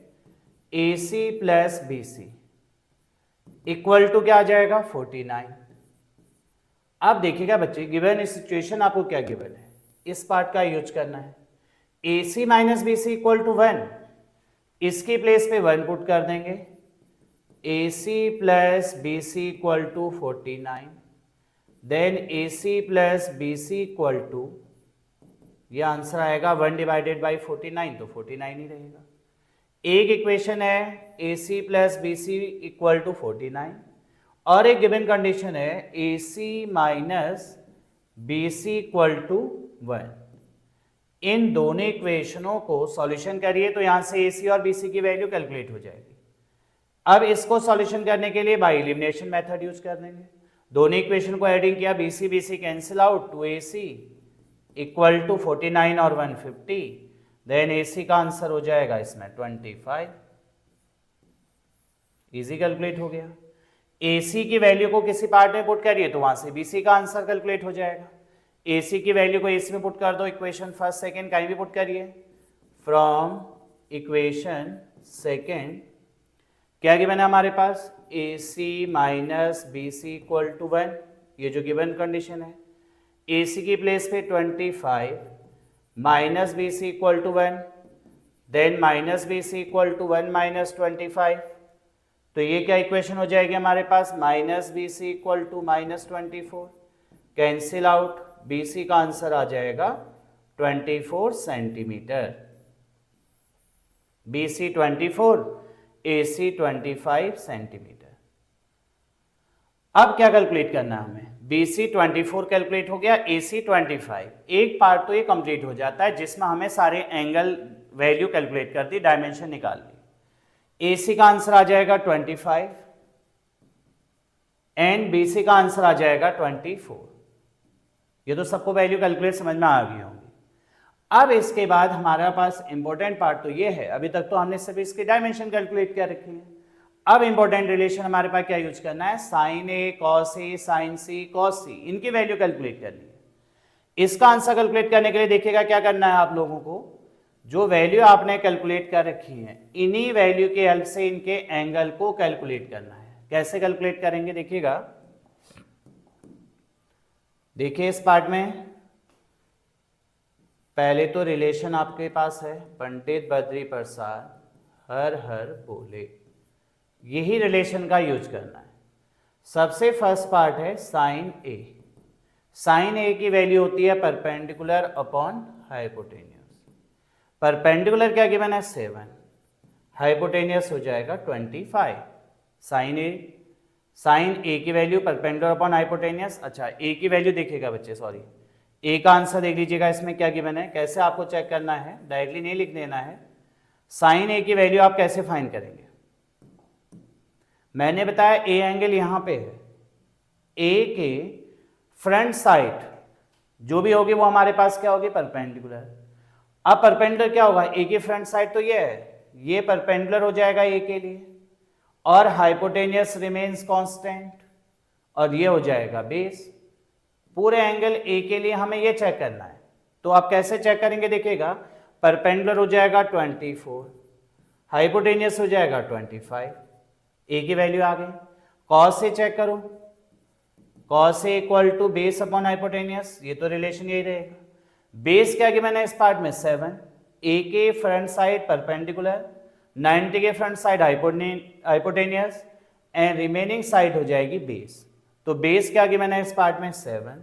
A C plus B C equal to क्या आ जाएगा 49। अब देखिएगा बच्चे, गिवन इस सिचुएशन आपको क्या गिवन है, इस पार्ट का यूज करना है। A C minus B C equal to 1, इसकी प्लेस पे 1 पुट कर देंगे, A C plus B C equal to 49, then A C plus B C equal to, ये आंसर आएगा 1 डिवाइडेड बाई 49, तो 49 ही रहेगा। एक इक्वेशन है A C plus B C equal to 49 और एक गिवन कंडीशन है A C minus B C equal to 1। इन दोनों इक्वेशनों को सॉल्यूशन करिए तो यहां से ए सी और बी सी की वैल्यू कैलकुलेट हो जाएगी। अब इसको सॉल्यूशन करने के लिए बाय एलिमिनेशन मेथड यूज कर देंगे, दोनों इक्वेशन को एडिंग किया, B C cancel out, two A C equal to 49 और 150, देन ए सी का आंसर हो जाएगा इसमें 25। इजी कैलकुलेट हो गया। AC की वैल्यू को किसी पार्ट में पुट करिए तो वहां से BC का आंसर कैलकुलेट हो जाएगा। AC की वैल्यू को AC में पुट कर दो, इक्वेशन फर्स्ट सेकेंड कहीं भी पुट करिए। फ्रॉम इक्वेशन सेकेंड क्या गिवन है हमारे पास, AC minus BC equal to 1, ये जो गिवन कंडीशन है। AC की प्लेस पे 25 minus BC equal to 1, then minus BC equal to 1 minus 25, तो ये क्या इक्वेशन हो जाएगी हमारे पास, minus BC equal to minus 24, cancel out, BC का आंसर आ जाएगा 24 सेंटीमीटर। BC 24, AC 25 centimetre. अब क्या कैलकुलेट करना है हमें, BC 24 कैलकुलेट हो गया, AC 25। एक पार्ट तो ये कंप्लीट हो जाता है जिसमें हमें सारे एंगल वैल्यू कैलकुलेट कर दी, डायमेंशन निकाल ली। AC का आंसर आ जाएगा 25 एंड BC का आंसर आ जाएगा 24। ये तो सबको वैल्यू कैलकुलेट समझ में आ गई होंगी। अब इसके बाद हमारे पास इंपॉर्टेंट पार्ट तो ये है, अभी तक तो हमने सिर्फ इसके डायमेंशन कैलकुलेट कर रखे हैं। अब इंपॉर्टेंट रिलेशन हमारे पास क्या यूज करना है, sine A cos A sin C cos C, इनकी वैल्यू कैलकुलेट करनी है। इसका आंसर कैलकुलेट करने के लिए देखिएगा क्या करना है आप लोगों को, जो वैल्यू आपने कैलकुलेट कर रखी है इन्हीं वैल्यू के हेल्प से इनके एंगल को कैलकुलेट करना है। कैसे कैलकुलेट करेंगे देखिएगा, देखिए इस पार्ट में पहले तो रिलेशन आपके पास है, पंडित बद्री प्रसाद हर हर बोले, यही रिलेशन का यूज करना है। सबसे फर्स्ट पार्ट है साइन A। साइन A की वैल्यू होती है परपेंडिकुलर अपॉन हाइपोटेन्यूस। परपेंडिकुलर क्या गिवन है 7, हाइपोटेनियस हो जाएगा 25। साइन A की वैल्यू परपेंडिकुलर अपॉन हाइपोटेनियस। अच्छा A की वैल्यू देखिएगा बच्चे, सॉरी A का आंसर देख लीजिएगा, इसमें क्या गिवन है, कैसे आपको चेक करना है, डायरेक्टली नहीं लिख देना है। साइन A की वैल्यू आप कैसे फाइंड करेंगे, मैंने बताया A एंगल यहां पे है, A के फ्रंट साइड जो भी होगी वो हमारे पास क्या होगी, परपेंडिकुलर। अब परपेंडिकुलर क्या होगा, A की फ्रंट साइड तो ये है, ये परपेंडिकुलर हो जाएगा A के लिए, और हाइपोटेनियस रिमेन्स कांस्टेंट, और ये हो जाएगा बेस। पूरे एंगल A के लिए हमें ये चेक करना है, तो आप कैसे चेक करेंगे देखिएगा, परपेंडिकुलर हो जाएगा 24, हाइपोटेनियस हो जाएगा 25, A की वैल्यू आ गई। कॉस से चेक करो, cos A equal to base upon hypotenuse, ये तो रिलेशन यही रहेगा। बेस क्या गिवन है इस पार्ट में 7, A के फ्रंट साइड परपेंडिकुलर, 90 के front side hypotenuse and remaining side हो जाएगी बेस। तो बेस क्या गिवन है इस पार्ट में 7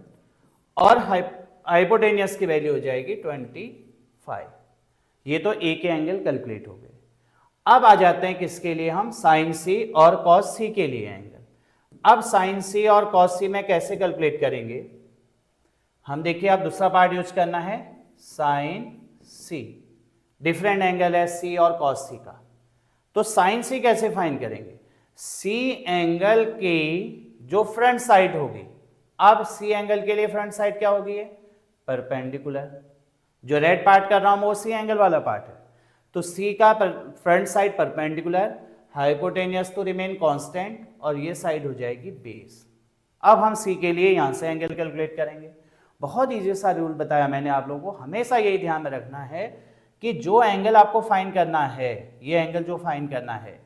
और हाइपोटेनियस की वैल्यू हो जाएगी 25। ये तो A के एंगल कैलकुलेट हो गए। अब आ जाते हैं किसके लिए, हम साइन C और कॉस C के लिए एंगल। अब साइन C और कॉस C में कैसे कैलकुलेट करेंगे हम, देखिए आप दूसरा पार्ट यूज करना है साइन C, डिफरेंट एंगल है C और कॉस C का, तो साइन C कैसे फाइंड करेंगे, C एंगल की जो फ्रंट साइड होगी, अब C एंगल के लिए फ्रंट साइड क्या होगी, परपेंडिकुलर, जो रेड पार्ट कर रहा हूं वो C एंगल वाला पार्ट है, तो C का फ्रंट साइड परपेंडिकुलर, हाइपोटेनियस तो रिमेन कांस्टेंट, और ये साइड हो जाएगी बेस। अब हम C के लिए यहां से एंगल कैलकुलेट करेंगे। बहुत इजी सा रूल बताया मैंने आप लोगों को, हमेशा यही ध्यान में रखना है कि जो एंगल आपको फाइंड करना है, ये एंगल जो फाइंड करना है,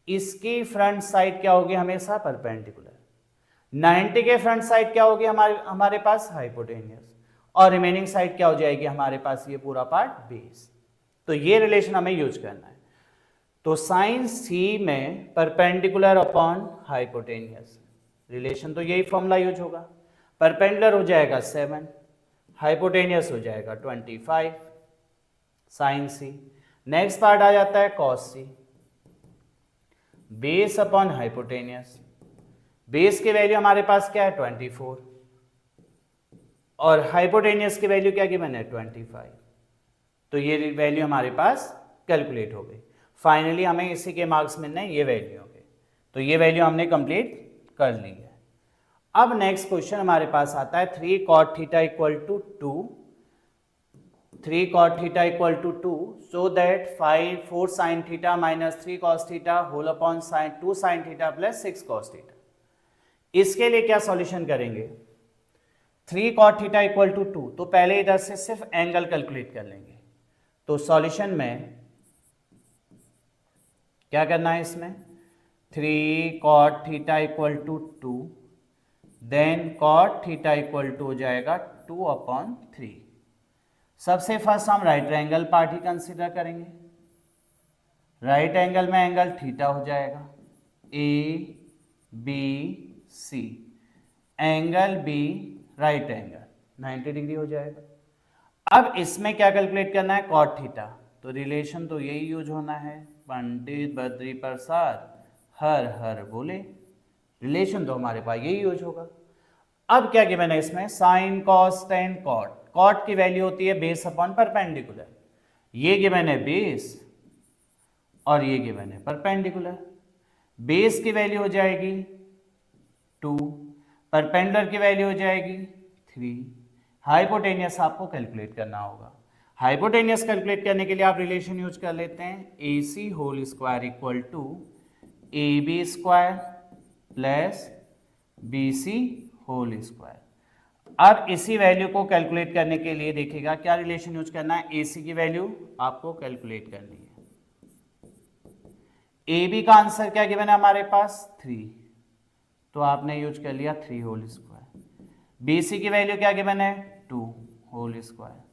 इसकी फ्रंट साइड क्या होगी, हमेशा परपेंडिकुलर। 90 के फ्रंट साइड क्या होगी हमारे पास, हाइपोटेनियस, और रिमेनिंग साइड क्या हो जाएगी हमारे पास, ये पूरा पार्ट बेस। तो ये रिलेशन हमें यूज करना है। तो साइन C में परपेंडिकुलर अपॉन हाइपोटेनियस, रिलेशन तो यही फॉर्मूला यूज होगा। परपेंडिकुलर हो जाएगा 7, हाइपोटेनियस हो जाएगा 25 साइन C। नेक्स्ट पार्ट आ जाता है cos C, base upon hypotenuse, base की वैल्यू हमारे पास क्या है 24, और हाइपोटेनियस की वैल्यू क्या गिवन है 25, तो ये वैल्यू हमारे पास कैलकुलेट हो गई। फाइनली हमें इसी के मार्क्स मिलने हैं, ये वैल्यू हो गई, तो ये वैल्यू हमने कंप्लीट कर ली है। अब नेक्स्ट क्वेश्चन हमारे पास आता है 3 cot theta equal to 2, 3 cot theta equal to 2, so that 4 sin theta minus 3 cos theta whole upon 2 sin theta plus 6 cos theta। इसके लिए क्या सॉल्यूशन करेंगे? 3 cot theta equal to 2, तो पहले इधर से सिर्फ एंगल कैलकुलेट कर लेंगे। तो सॉल्यूशन में क्या करना है? इसमें 3 cot theta equal to 2, then cot theta equal to हो जाएगा 2/3। सबसे फर्स्ट हम राइट एंगल पार्ट ही कंसिडर करेंगे। राइट एंगल में एंगल थीटा हो जाएगा A B C, angle B right angle 90 degree हो जाएगा। अब इसमें क्या कैलकुलेट करना है? Cot theta. तो रिलेशन तो यही यूज होना है, पंडित बद्री प्रसाद हर हर बोले, रिलेशन तो हमारे पास यही यूज होगा। अब क्या गिवन है इसमें? Sine cos tan cot. Cot की वैल्यू होती है बेस अपॉन परपेंडिकुलर, ये गिवन है बेस और ये गिवन है परपेंडिकुलर। बेस की वैल्यू हो जाएगी 2, परपेंडिकुलर की वैल्यू हो जाएगी 3। हाइपोटेनियस आपको कैलकुलेट करना होगा। हाइपोटेनियस कैलकुलेट करने के लिए आप रिलेशन यूज कर लेते हैं, A C whole square equal to A B square plus B C whole square. अब इसी वैल्यू को कैलकुलेट करने के लिए देखिएगा क्या रिलेशन यूज करना है? ए सी की वैल्यू आपको कैलकुलेट करनी है। ए बी का आंसर क्या गिवन है हमारे पास? 3, तो आपने यूज कर लिया 3 होल स्क्वायर। बी सी की वैल्यू क्या गिवन है? 2 होल स्क्वायर।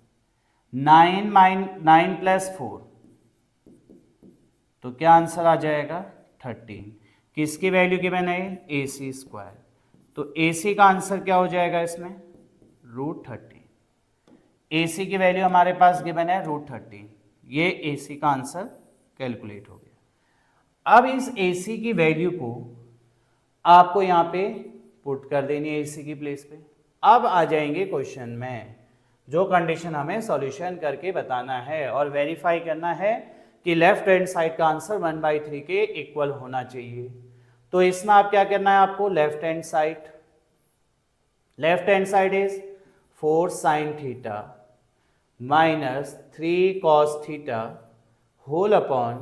9 प्लस 4, तो क्या आंसर आ जाएगा? 13। किसकी वैल्यू गिवन है? A C square. तो ए सी का आंसर क्या हो जाएगा इसमें? √13। ए सी की वैल्यू हमारे पास गिवन है √13। ये ए सी का आंसर कैलकुलेट हो गया। अब इस ए सी की वैल्यू को आपको यहाँ पे पुट कर देनी है ए सी की प्लेस पे। अब आ जाएंगे क्वेश्चन में, जो कंडीशन हमें सॉल्यूशन करके बताना है और वेरीफाई करना है कि लेफ्ट हैंड साइड का आंसर 1/3 के इक्वल होना चाहिए। तो इसमें आप क्या करना है? आपको left hand side is 4 sin theta minus 3 cos theta whole upon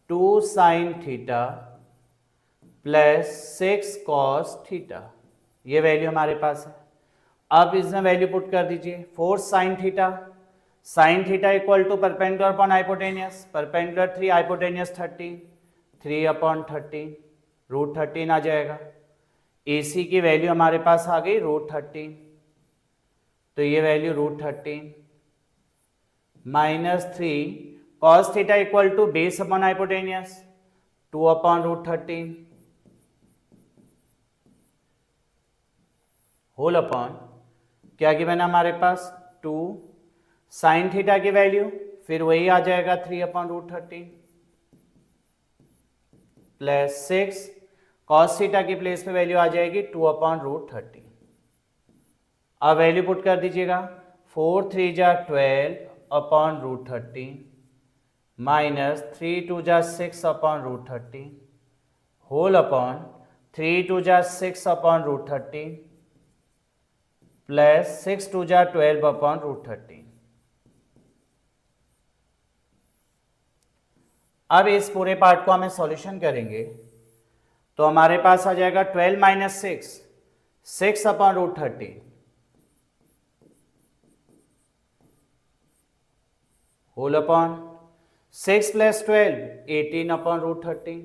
2 sin theta plus 6 cos theta, ये वैल्यू हमारे पास है। अब इसमें वैल्यू पुट कर दीजिए। 4 sin theta equal to perpendicular upon hypotenuse, perpendicular 3 hypotenuse 13, 3/13 √13 आ जाएगा। ए सी की वैल्यू हमारे पास आ गई √13, तो ये value √13 minus 3 cos theta equal to base upon hypotenuse 2/√13 whole upon क्या गिवन है हमारे पास? 2 sin थीटा की वैल्यू फिर वही आ जाएगा 3/√13 प्लस 6 cos थीटा की प्लेस पे वैल्यू आ जाएगी 2/√13। अब वैल्यू पुट कर दीजिएगा। 4 3 जा 12/√13 माइनस 3 2 जा 6/√13 होल अपॉन 3 2 जा 6/√13 प्लस 6 2 जा 12/√13। अब इस पूरे पार्ट को हमें सॉल्यूशन करेंगे तो हमारे पास आ जाएगा 12 minus 6/√13 whole upon 6 plus 12 18/√13।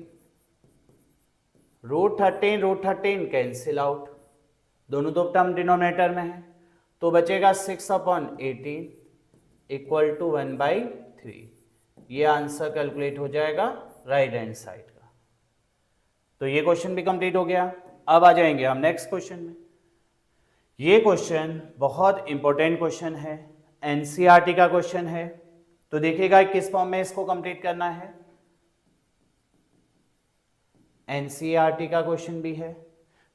√13 cancel out, दोनों दो टर्म डिनोमिनेटर में है, तो बचेगा 6/18 इक्वल टू 1/3। ये आंसर कैलकुलेट हो जाएगा राइट हैंड साइड का। तो ये क्वेश्चन भी कंप्लीट हो गया। अब आ जाएंगे हम नेक्स्ट क्वेश्चन में। ये क्वेश्चन बहुत इंपॉर्टेंट क्वेश्चन है, एनसीईआरटी का क्वेश्चन है। तो देखिएगा किस फॉर्म में इसको कंप्लीट करना है। एनसीईआरटी का क्वेश्चन भी है,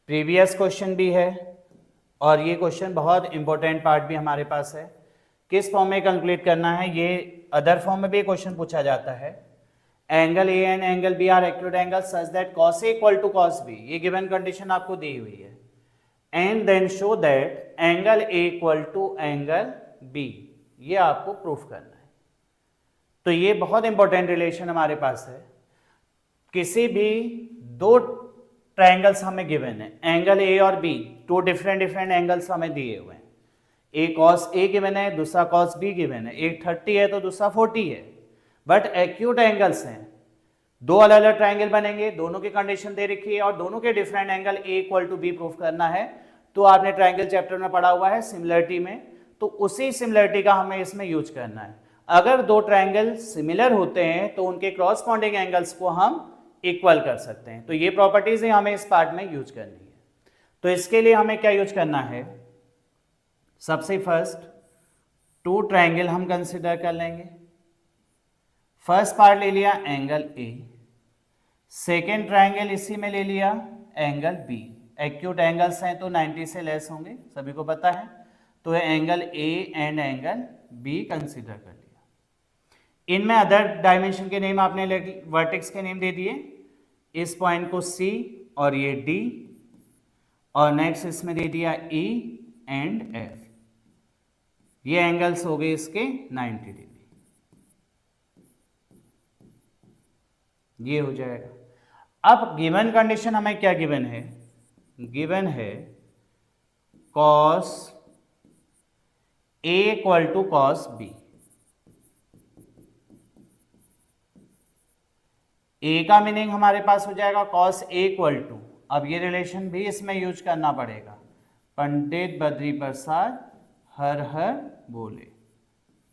प्रीवियस क्वेश्चन भी है, और ये क्वेश्चन बहुत इंपॉर्टेंट पार्ट भी हमारे पास है। किस फॉर्म में कैलकुलेट करना है? ये अदर फॉर्म में भी क्वेश्चन पूछा जाता है। Angle A and angle B are acute angle such that cos A equal to cos B, ये गिवन कंडीशन आपको दी हुई है। And then show that angle A equal to angle B ये आपको प्रूफ करना है। तो ये बहुत इंपॉर्टेंट रिलेशन हमारे पास है। किसी भी दो ट्रायंगल्स हमें गिवन है, एंगल ए और बी, टू डिफरेंट एंगल्स हमें दिए हुए हैं। एक कॉस ए गिवन है, दूसरा कॉस बी गिवन है, एक 30 है तो दूसरा 40 है, बट एक्यूट एंगल्स हैं। दो अलग अलग ट्रायंगल बनेंगे, दोनों की कंडीशन दे रखी है और दोनों के different angle A equal to B proof करना है। तो आपने ट्रायंगल चैप्टर में पढ़ा हुआ है सिमिलरिटी में, तो उसी सिमिलरिटी का हमें इसमें यूज करना है। अगर दो ट्रायंगल सिमिलर होते हैं तो उनके क्रॉसपॉन्डिंग एंगल्स को हम इक्वल कर सकते हैं। तो ये प्रॉपर्टीज ही हमें इस पार्ट में यूज करनी है। तो इसके लिए हमें क्या यूज करना है, सबसे फर्स्ट टू ट्रायंगल हम कंसिडर कर लेंगे। फर्स्ट पार्ट ले लिया एंगल ए, सेकेंड ट्रायंगल इसी में ले लिया एंगल बी। एक्यूट एंगल्स हैं तो 90 से लेस होंगे, सभी को पता है। तो angle A and angle be consider कर लिया। इनमें अदर डायमेंशन के नेम आपने वर्टेक्स के नेम दे दिए, इस पॉइंट को सी और ये डी, और नेक्स्ट इसमें दे दिया ई एंड एफ। ये एंगल्स हो गए इसके 90 डिग्री, ये हो जाएगा। अब गिवन कंडीशन हमें क्या गिवन है, गिवन है cos A equal to cos B. A का मीनिंग हमारे पास हो जाएगा कॉस ए इक्वल टू, अब ये रिलेशन भी इसमें यूज करना पड़ेगा, पंडित बद्री प्रसाद हर हर बोले,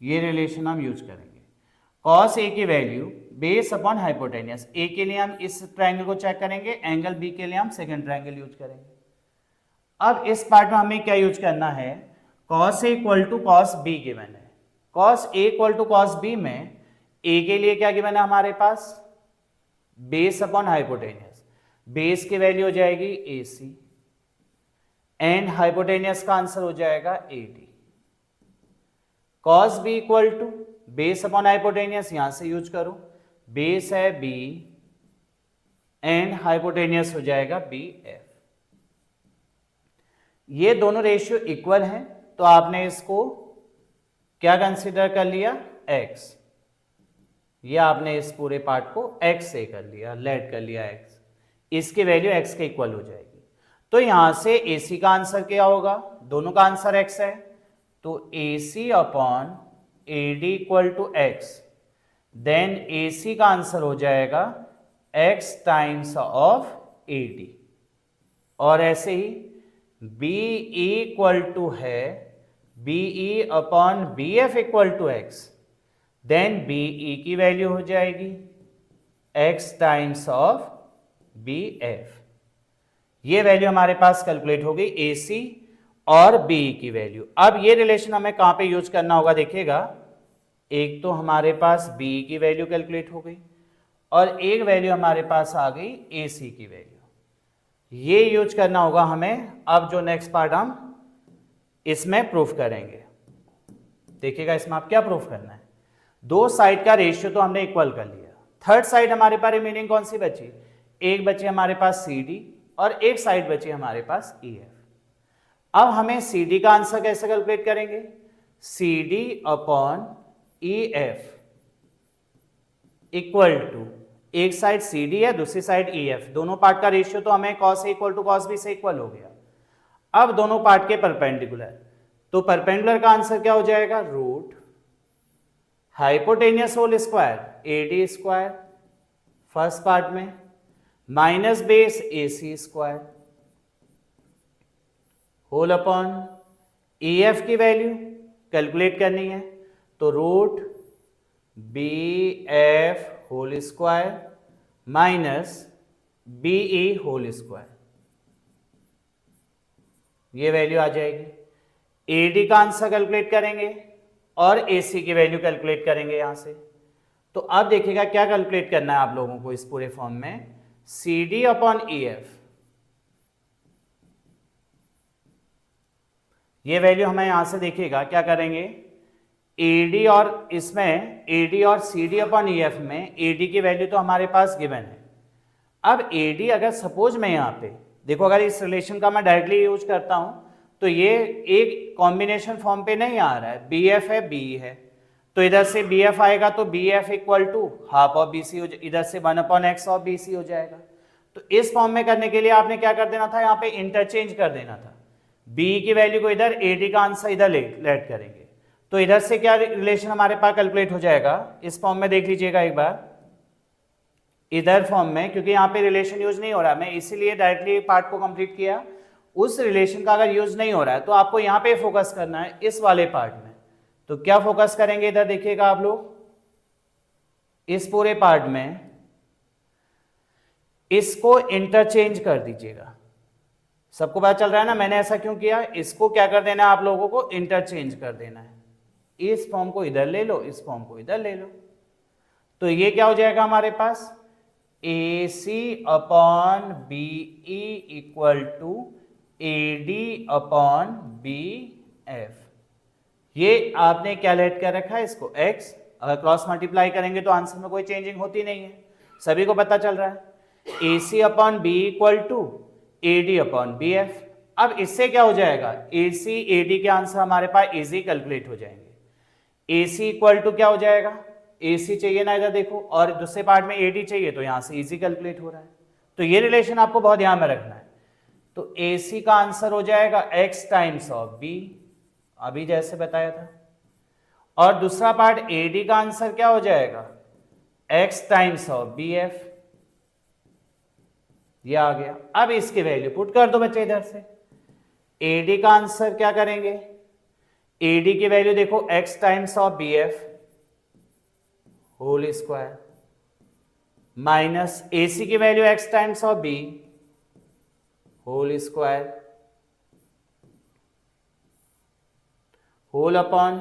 ये रिलेशन हम यूज करेंगे। कॉस ए की वैल्यू बेस अपॉन हाइपोटेनियस, ए के लिए हम इस ट्रायंगल को चेक करेंगे, एंगल बी के लिए हम सेकंड ट्रायंगल यूज करेंगे। अब इस पार्ट में हमें क्या यूज करना है, cos A equal to cos B given है। Cos A equal to cos B में ए के लिए क्या गिवन है हमारे पास, बेस अपॉन हाइपोटेनियस। बेस की वैल्यू हो जाएगी ए सी एंड हाइपोटेनियस का आंसर हो जाएगा A D. Cos B equal to base upon hypotenuse, यहां से यूज करो, बेस है बी एंड हाइपोटेनियस हो जाएगा बी एफ। ये दोनों रेशियो इक्वल हैं तो आपने इसको क्या कंसीडर कर लिया, x। ये आपने इस पूरे पार्ट को x से कर लिया, लेट कर लिया x, इसकी वैल्यू x के इक्वल हो जाएगी। तो यहां से AC का आंसर क्या होगा, दोनों का आंसर x है, तो AC upon AD equal to x, then AC का आंसर हो जाएगा x टाइम्स ऑफ AD। और ऐसे ही BE इक्वल टू है BE upon BF equal to x, then BE की वैल्यू हो जाएगी x टाइम्स ऑफ BF। ये वैल्यू हमारे पास कैलकुलेट हो गई AC और BE की वैल्यू। अब ये रिलेशन हमें कहां पे यूज करना होगा, देखिएगा, एक तो हमारे पास BE की वैल्यू कैलकुलेट हो गई और एक वैल्यू हमारे पास आ गई AC की वैल्यू, ये यूज करना होगा हमें। अब जो नेक्स्ट पार्ट हम इसमें प्रूफ करेंगे, देखिएगा इसमें आप क्या प्रूफ करना है, दो साइड का रेशियो तो हमने इक्वल कर लिया, थर्ड साइड हमारे पास रिमेनिंग कौन सी बची, एक बची हमारे पास CD और एक साइड बची हमारे पास EF। अब हमें CD का आंसर कैसे कैलकुलेट करेंगे, CD upon EF equal to, एक साइड CD है दूसरी साइड EF, दोनों पार्ट का रेशियो तो हमें cos A equal to cos B से इक्वल हो गया। अब दोनों पार्ट के परपेंडिकुलर, तो परपेंडिकुलर का आंसर क्या हो जाएगा, root hypotenuse whole square AD square first part में, minus base AC square whole upon EF की वैल्यू कैलकुलेट करनी है, तो root BF whole square minus BE whole square, ये वैल्यू आ जाएगी। AD का आंसर कैलकुलेट करेंगे और AC की वैल्यू कैलकुलेट करेंगे यहां से। तो अब देखिएगा क्या कैलकुलेट करना है आप लोगों को इस पूरे फॉर्म में, CD अपॉन EF, ये वैल्यू हमें यहां से देखिएगा क्या करेंगे, AD और इसमें AD और CD अपॉन EF में AD की वैल्यू तो हमारे पास गिवन है। अब AD अगर सपोज मैं यहाँ पे देखो, अगर इस रिलेशन का मैं डायरेक्टली यूज करता हूं तो तो ये एक कॉम्बिनेशन फॉर्म पे नहीं आ रहा है, बी एफ है, बी है, तो इधर से बी एफ आएगा तो B F equal to half of B C हो, इधर से 1/x ऑफ बी सी हो जाएगा। तो इस फॉर्म में करने के लिए आपने क्या कर देना था, यहाँ पे इंटरचेंज कर देना था, b की वैल्यू को इधर, ad का आंसर इधर लेट करेंगे, तो इधर से क्या रिलेशन हमारे पास कैलकुलेट हो जाएगा, इस फॉर्म में देख लीजिएगा एक बार, इधर फॉर्म में, क्योंकि यहाँ पे रिलेशन यूज नहीं हो रहा, मैं इसीलिए डायरेक्टली पार्ट को कंप्लीट किया। उस रिलेशन का अगर यूज नहीं हो रहा है तो आपको यहाँ पे फोकस करना है, इस वाले पार्ट में। तो क्या फोकस करेंगे, इधर देखिएगा आप लोग, इस पूरे पार्ट में इसको इंटरचेंज कर दीजिएगा। सबको पता चल रहा है ना मैंने ऐसा क्यों किया, इसको क्या कर देना है आप लोगों को, इंटरचेंज कर देना है, इस फॉर्म को इधर ले लो, इस फॉर्म को इधर ले लो, तो ये क्या हो जाएगा हमारे पास, A C upon B E equal to A D upon B F. ये आपने क्या लेट कर रखा है इसको, x, अगर क्रॉस मल्टीप्लाई करेंगे तो आंसर में कोई चेंजिंग होती नहीं है, सभी को पता चल रहा है। A C upon B equal to A D upon B F. अब इससे क्या हो जाएगा, ए सी ए डी के आंसर हमारे पास इजी कैलकुलेट हो जाएंगे। ए सी इक्वल टू क्या हो जाएगा, ए सी चाहिए ना इधर देखो, और दूसरे पार्ट में ए डी चाहिए, तो यहां से इजी कैलकुलेट हो रहा है। तो ये रिलेशन आपको बहुत ध्यान में रखना है। तो ए सी का आंसर हो जाएगा x टाइम्स ऑफ बी, अभी जैसे बताया था, और दूसरा पार्ट ए डी का आंसर क्या हो जाएगा, x times of B F. ये आ गया। अब इसकी वैल्यू पुट कर दो बच्चे इधर से, ए डी का आंसर क्या करेंगे, ए डी की वैल्यू देखो x times of B F whole square minus A C की value x times of B whole square whole upon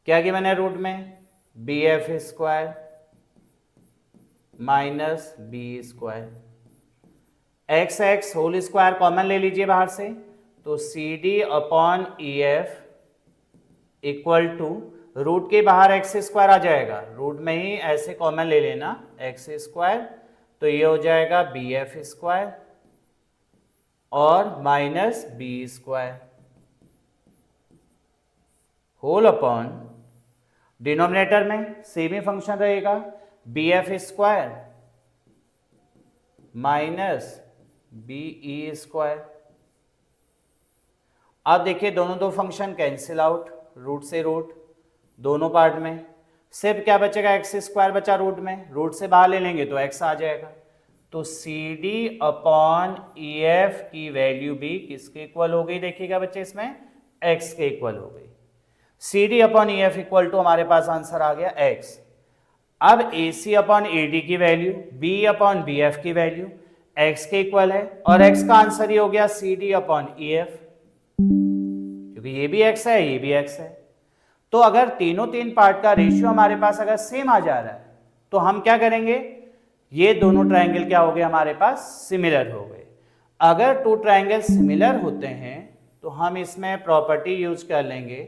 क्या किया मैंने रूट में, B F square minus B square, x x whole square common ले लीजिए बाहर से, तो C D upon E F equal to, root के बाहर एक्स स्क्वायर आ जाएगा, रूट में ही ऐसे कॉमन ले लेना एक्स स्क्वायर, तो ये हो जाएगा बी एफ स्क्वायर और minus B square whole upon, denominator में सेम ही फंक्शन रहेगा, B F square minus B E square. अब देखिए दोनों दो फंक्शन कैंसिल आउट, रूट से रूट दोनों पार्ट में, सिर्फ क्या बचेगा, एक्स स्क्वायर बचा रूट में, रूट से बाहर ले लेंगे तो एक्स आ जाएगा, तो C D upon E F की वैल्यू भी किसके इक्वल हो गई, देखिएगा बच्चे इसमें एक्स के इक्वल हो गई। C D upon E F equal to हमारे पास आंसर आ गया एक्स। अब A C upon A D की value, B upon B F की वैल्यू एक्स के इक्वल है, और एक्स का आंसर ही हो गया C D upon E F, क्योंकि ये भी एक्स है ये भी एक्स है। तो अगर तीन पार्ट का रेशियो हमारे पास अगर सेम आ जा रहा है तो हम क्या करेंगे, ये दोनों ट्रायंगल क्या हो गए हमारे पास, सिमिलर हो गए। अगर टू ट्रायंगल सिमिलर होते हैं तो हम इसमें प्रॉपर्टी यूज कर लेंगे,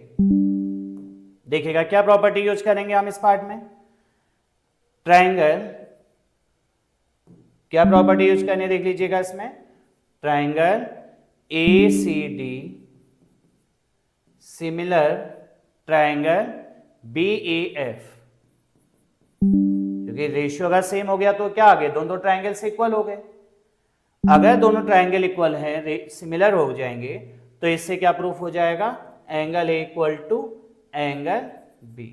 देखिएगा क्या प्रॉपर्टी यूज करेंगे हम इस पार्ट में, ट्रायंगल क्या प्रॉपर्टी यूज करनी है देख लीजिएगा इसमें, triangle A C D similar triangle B A F, क्योंकि रेशियो अगर सेम हो गया तो क्या आ गए, दोनों ट्रायंगल से इक्वल हो गए। अगर दोनों ट्रायंगल इक्वल हैं, सिमिलर हो जाएंगे, तो इससे क्या प्रूफ हो जाएगा, angle A equal to angle B,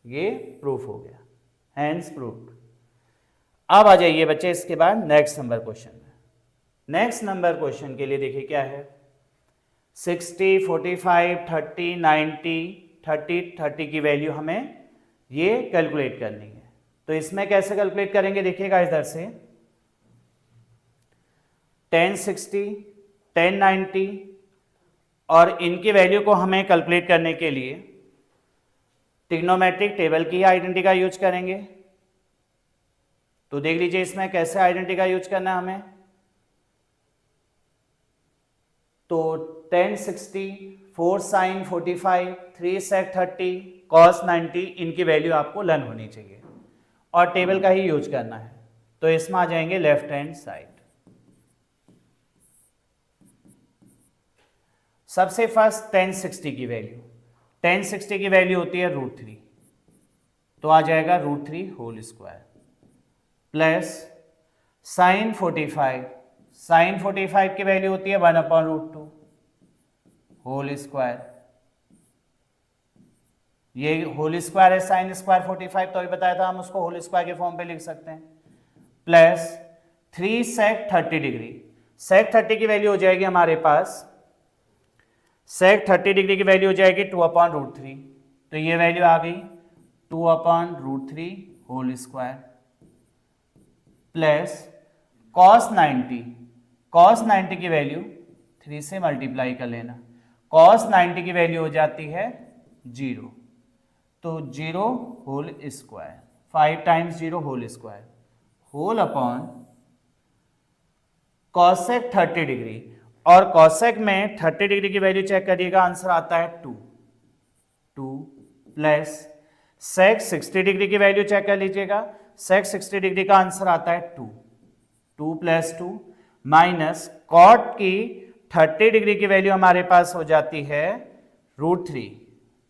ये प्रूफ हो गया, हैंस प्रूफ। अब आ जाइए बच्चे इसके बाद नेक्स्ट नंबर क्वेश्चन में। नेक्स्ट नंबर क्वेश्चन के लिए देखिए क्या है, 60, 45, 30, 90, 30 की वैल्यू हमें ये कैलकुलेट करनी है। तो इसमें कैसे कैलकुलेट करेंगे देखिएगा इधर से, 1060, 1090 और इनकी वैल्यू को हमें कैलकुलेट करने के लिए ट्रिग्नोमेट्रिक टेबल की आइडेंटिटी का यूज करेंगे। तो देख लीजिए इसमें कैसे आइडेंटिटी का यूज करना है हमें, तो 1060, 4 sin 45, 3 sec 30, cos 90, इनकी वैल्यू आपको लर्न होनी चाहिए और टेबल का ही यूज करना है। तो इसमें आ जाएंगे लेफ्ट हैंड साइड, सबसे फर्स्ट 1060 की वैल्यू, 1060 की वैल्यू होती है √3, तो आ जाएगा √3 होल स्क्वायर प्लस साइन 45 की वैल्यू होती है 1/√2 होल स्क्वायर, ये होल स्क्वायर है साइन स्क्वायर 45, तो अभी बताया था हम उसको होल स्क्वायर के फॉर्म पे लिख सकते हैं, प्लस 3 sec 30 डिग्री, sec 30 की वैल्यू हो जाएगी हमारे पास, sec 30 डिग्री की वैल्यू हो जाएगी 2/√3, तो ये वैल्यू आ गई 2/√3 होल स्क्वायर प्लस cos 90 की वैल्यू 3 से मल्टीप्लाई कर लेना, cos 90 की वैल्यू हो जाती है 0, तो 0 whole square, 5 times 0 whole square whole upon cosec 30 degree, और cosec में 30 डिग्री की वैल्यू चेक करिएगा, आंसर आता है 2 प्लस sec 60 डिग्री की वैल्यू चेक कर लीजिएगा, sec 60 डिग्री का आंसर आता है 2 प्लस 2 माइनस cot की 30 डिग्री की वैल्यू हमारे पास हो जाती है √3,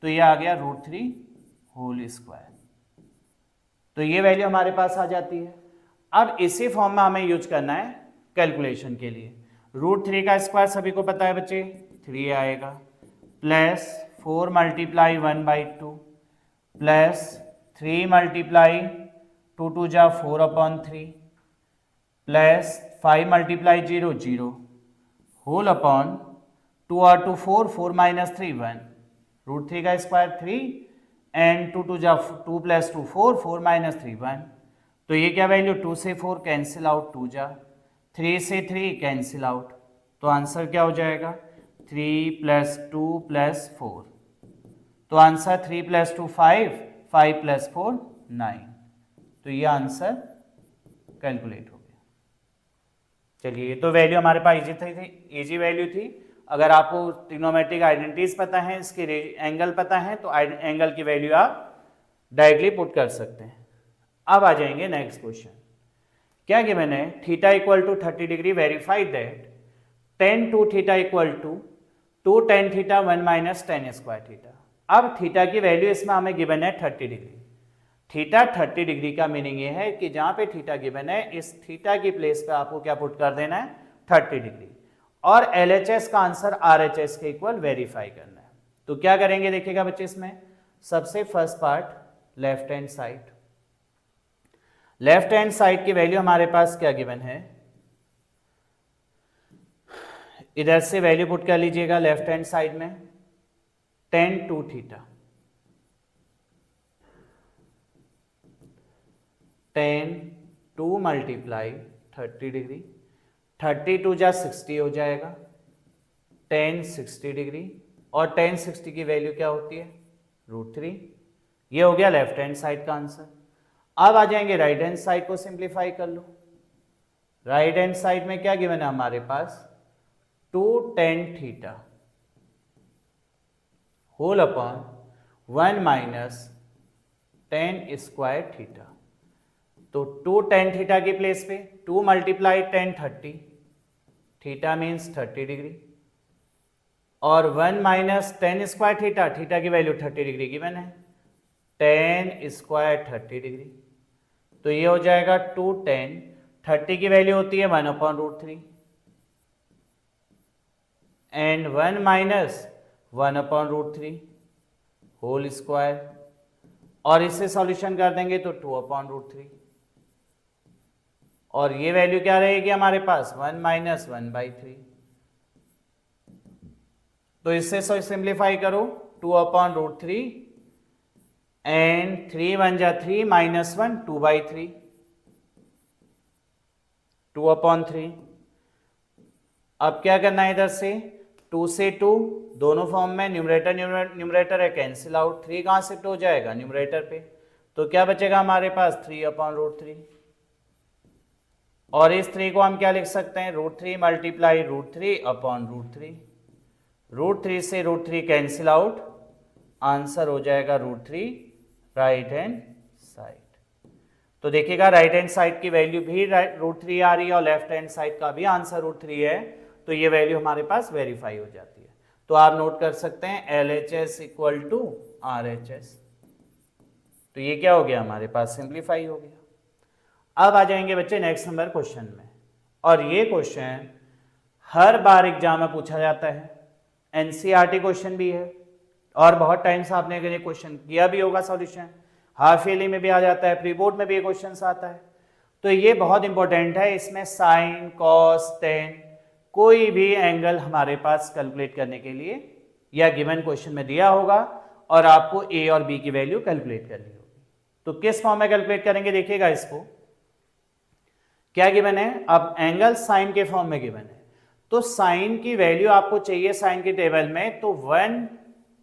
तो ये आ गया √3 होल स्क्वायर, तो ये वैल्यू हमारे पास आ जाती है। अब इसी फॉर्म में हमें यूज करना है कैलकुलेशन के लिए, √3 का स्क्वायर सभी को पता है बच्चे 3 आएगा, प्लस 4 मल्टीप्लाई 1/2 प्लस 3 मल्टीप्लाई 2 2 जा 4/3 प्लस 5 मल्टीप्लाई 0 0 होल अपॉन 2 और 2 4 4 माइनस 3 1, √3 का स्क्वायर 3 एंड 2 2 जा 2 प्लस 2 4 4 माइनस 3 1, तो ये क्या वैल्यू 2 से 4 कैंसिल आउट, 2 जा 3 से 3 कैंसिल आउट, तो आंसर क्या हो जाएगा 3 प्लस 2 प्लस 4, तो आंसर 3 प्लस 2 5, 5 प्लस 4 9, तो ये आंसर कैलकुलेट हो गया। चलिए ये तो वैल्यू हमारे पास इजी वैल्यू थी। अगर आपको ट्रिग्नोमेट्रिक आइडेंटिटीज पता है, इसके एंगल पता है, तो एंगल की वैल्यू आप डायरेक्टली पुट कर सकते हैं। अब आ जाएंगे नेक्स्ट क्वेश्चन, क्या गिवन है theta equal to 30 degree, verify that tan 2 theta equal to 2 tan theta 1 minus tan square theta. अब थीटा की वैल्यू इसमें हमें गिवन है 30 डिग्री, थीटा 30 डिग्री का मीनिंग ये है कि जहां पे थीटा गिवन है इस थीटा की प्लेस पे आपको क्या पुट कर देना है 30 डिग्री, और LHS का आंसर RHS के इक्वल वेरीफाई करना है। तो क्या करेंगे देखिएगा बच्चे, इसमें सबसे first part left hand side, left hand side की वैल्यू हमारे पास क्या गिवन है, इधर से वैल्यू पुट कर लीजिएगा लेफ्ट हैंड साइड में, tan 2 theta, tan 2 multiply 30 degree, 32 जा 60 हो जाएगा, tan 60 डिग्री, और tan 60 की वैल्यू क्या होती है √3, ये हो गया लेफ्ट हैंड साइड का आंसर। अब आ जाएंगे राइट हैंड साइड को सिंप्लीफाई कर लो, राइट हैंड साइड में क्या गिवन है हमारे पास 2 tan theta whole upon 1 minus tan square theta, तो 2 tan थीटा की प्लेस पे 2 multiply tan 30, theta means 30 degree, और 1 minus tan square theta, theta की वैल्यू 30 डिग्री गिवन है, tan स्क्वायर 30 डिग्री, तो ये हो जाएगा 2 tan 30 की वैल्यू होती है 1/√3 एंड 1 माइनस 1/√3 होल स्क्वायर, और इससे सॉल्यूशन कर देंगे तो 2/√3, और ये वैल्यू क्या रहेगी हमारे पास 1 माइनस 1/3, तो इससे सिंप्लीफाई करो 2/√3 एंड 3 1 जा 3 माइनस 1 2/3, 2/3। अब क्या करना है, इधर से 2 से 2 दोनों फॉर्म में न्यूमरेटर है कैंसिल आउट, 3 कहाँ शिफ्ट हो जाएगा न्यूमरेटर पे, तो क्या बचेगा हमारे पास 3/√3, और इस 3 को हम क्या लिख सकते हैं √3 मल्टीप्लाई √3/√3, √3 से √3 कैंसिल आउट, आंसर हो जाएगा √3 राइट हैंड साइड। तो देखिएगा राइट हैंड साइड की वैल्यू भी √3 आ रही है और लेफ्ट हैंड साइड का भी आंसर √3 है, तो ये वैल्यू हमारे पास वेरीफाई हो जाती है। तो आप नोट कर सकते हैं LHS इक्वल टू RHS। तो ये क्या हो गया हमारे पास, सिंप्लीफाई हो गया। अब आ जाएंगे बच्चे नेक्स्ट नंबर क्वेश्चन में, और ये क्वेश्चन हर बार एग्जाम में पूछा जाता है, NCERT क्वेश्चन भी है, और बहुत टाइम से आपने अगर ये क्वेश्चन किया भी होगा सॉल्यूशन, हाफ ईयरली में भी आ जाता है, प्री बोर्ड में भी ये क्वेश्चन आता है। तो ये बहुत इंपॉर्टेंट है, इसमें साइन कॉस टेन कोई भी एंगल हमारे पास कैलकुलेट करने के लिए या गिवन क्वेश्चन में दिया होगा और आपको ए और बी की वैल्यू कैलकुलेट करनी होगी। तो किस फॉर्म में कैलकुलेट करेंगे देखिएगा, इसको क्या गिवन है, अब एंगल साइन के फॉर्म में गिवन है, तो साइन की वैल्यू आपको चाहिए साइन के टेबल में, तो 1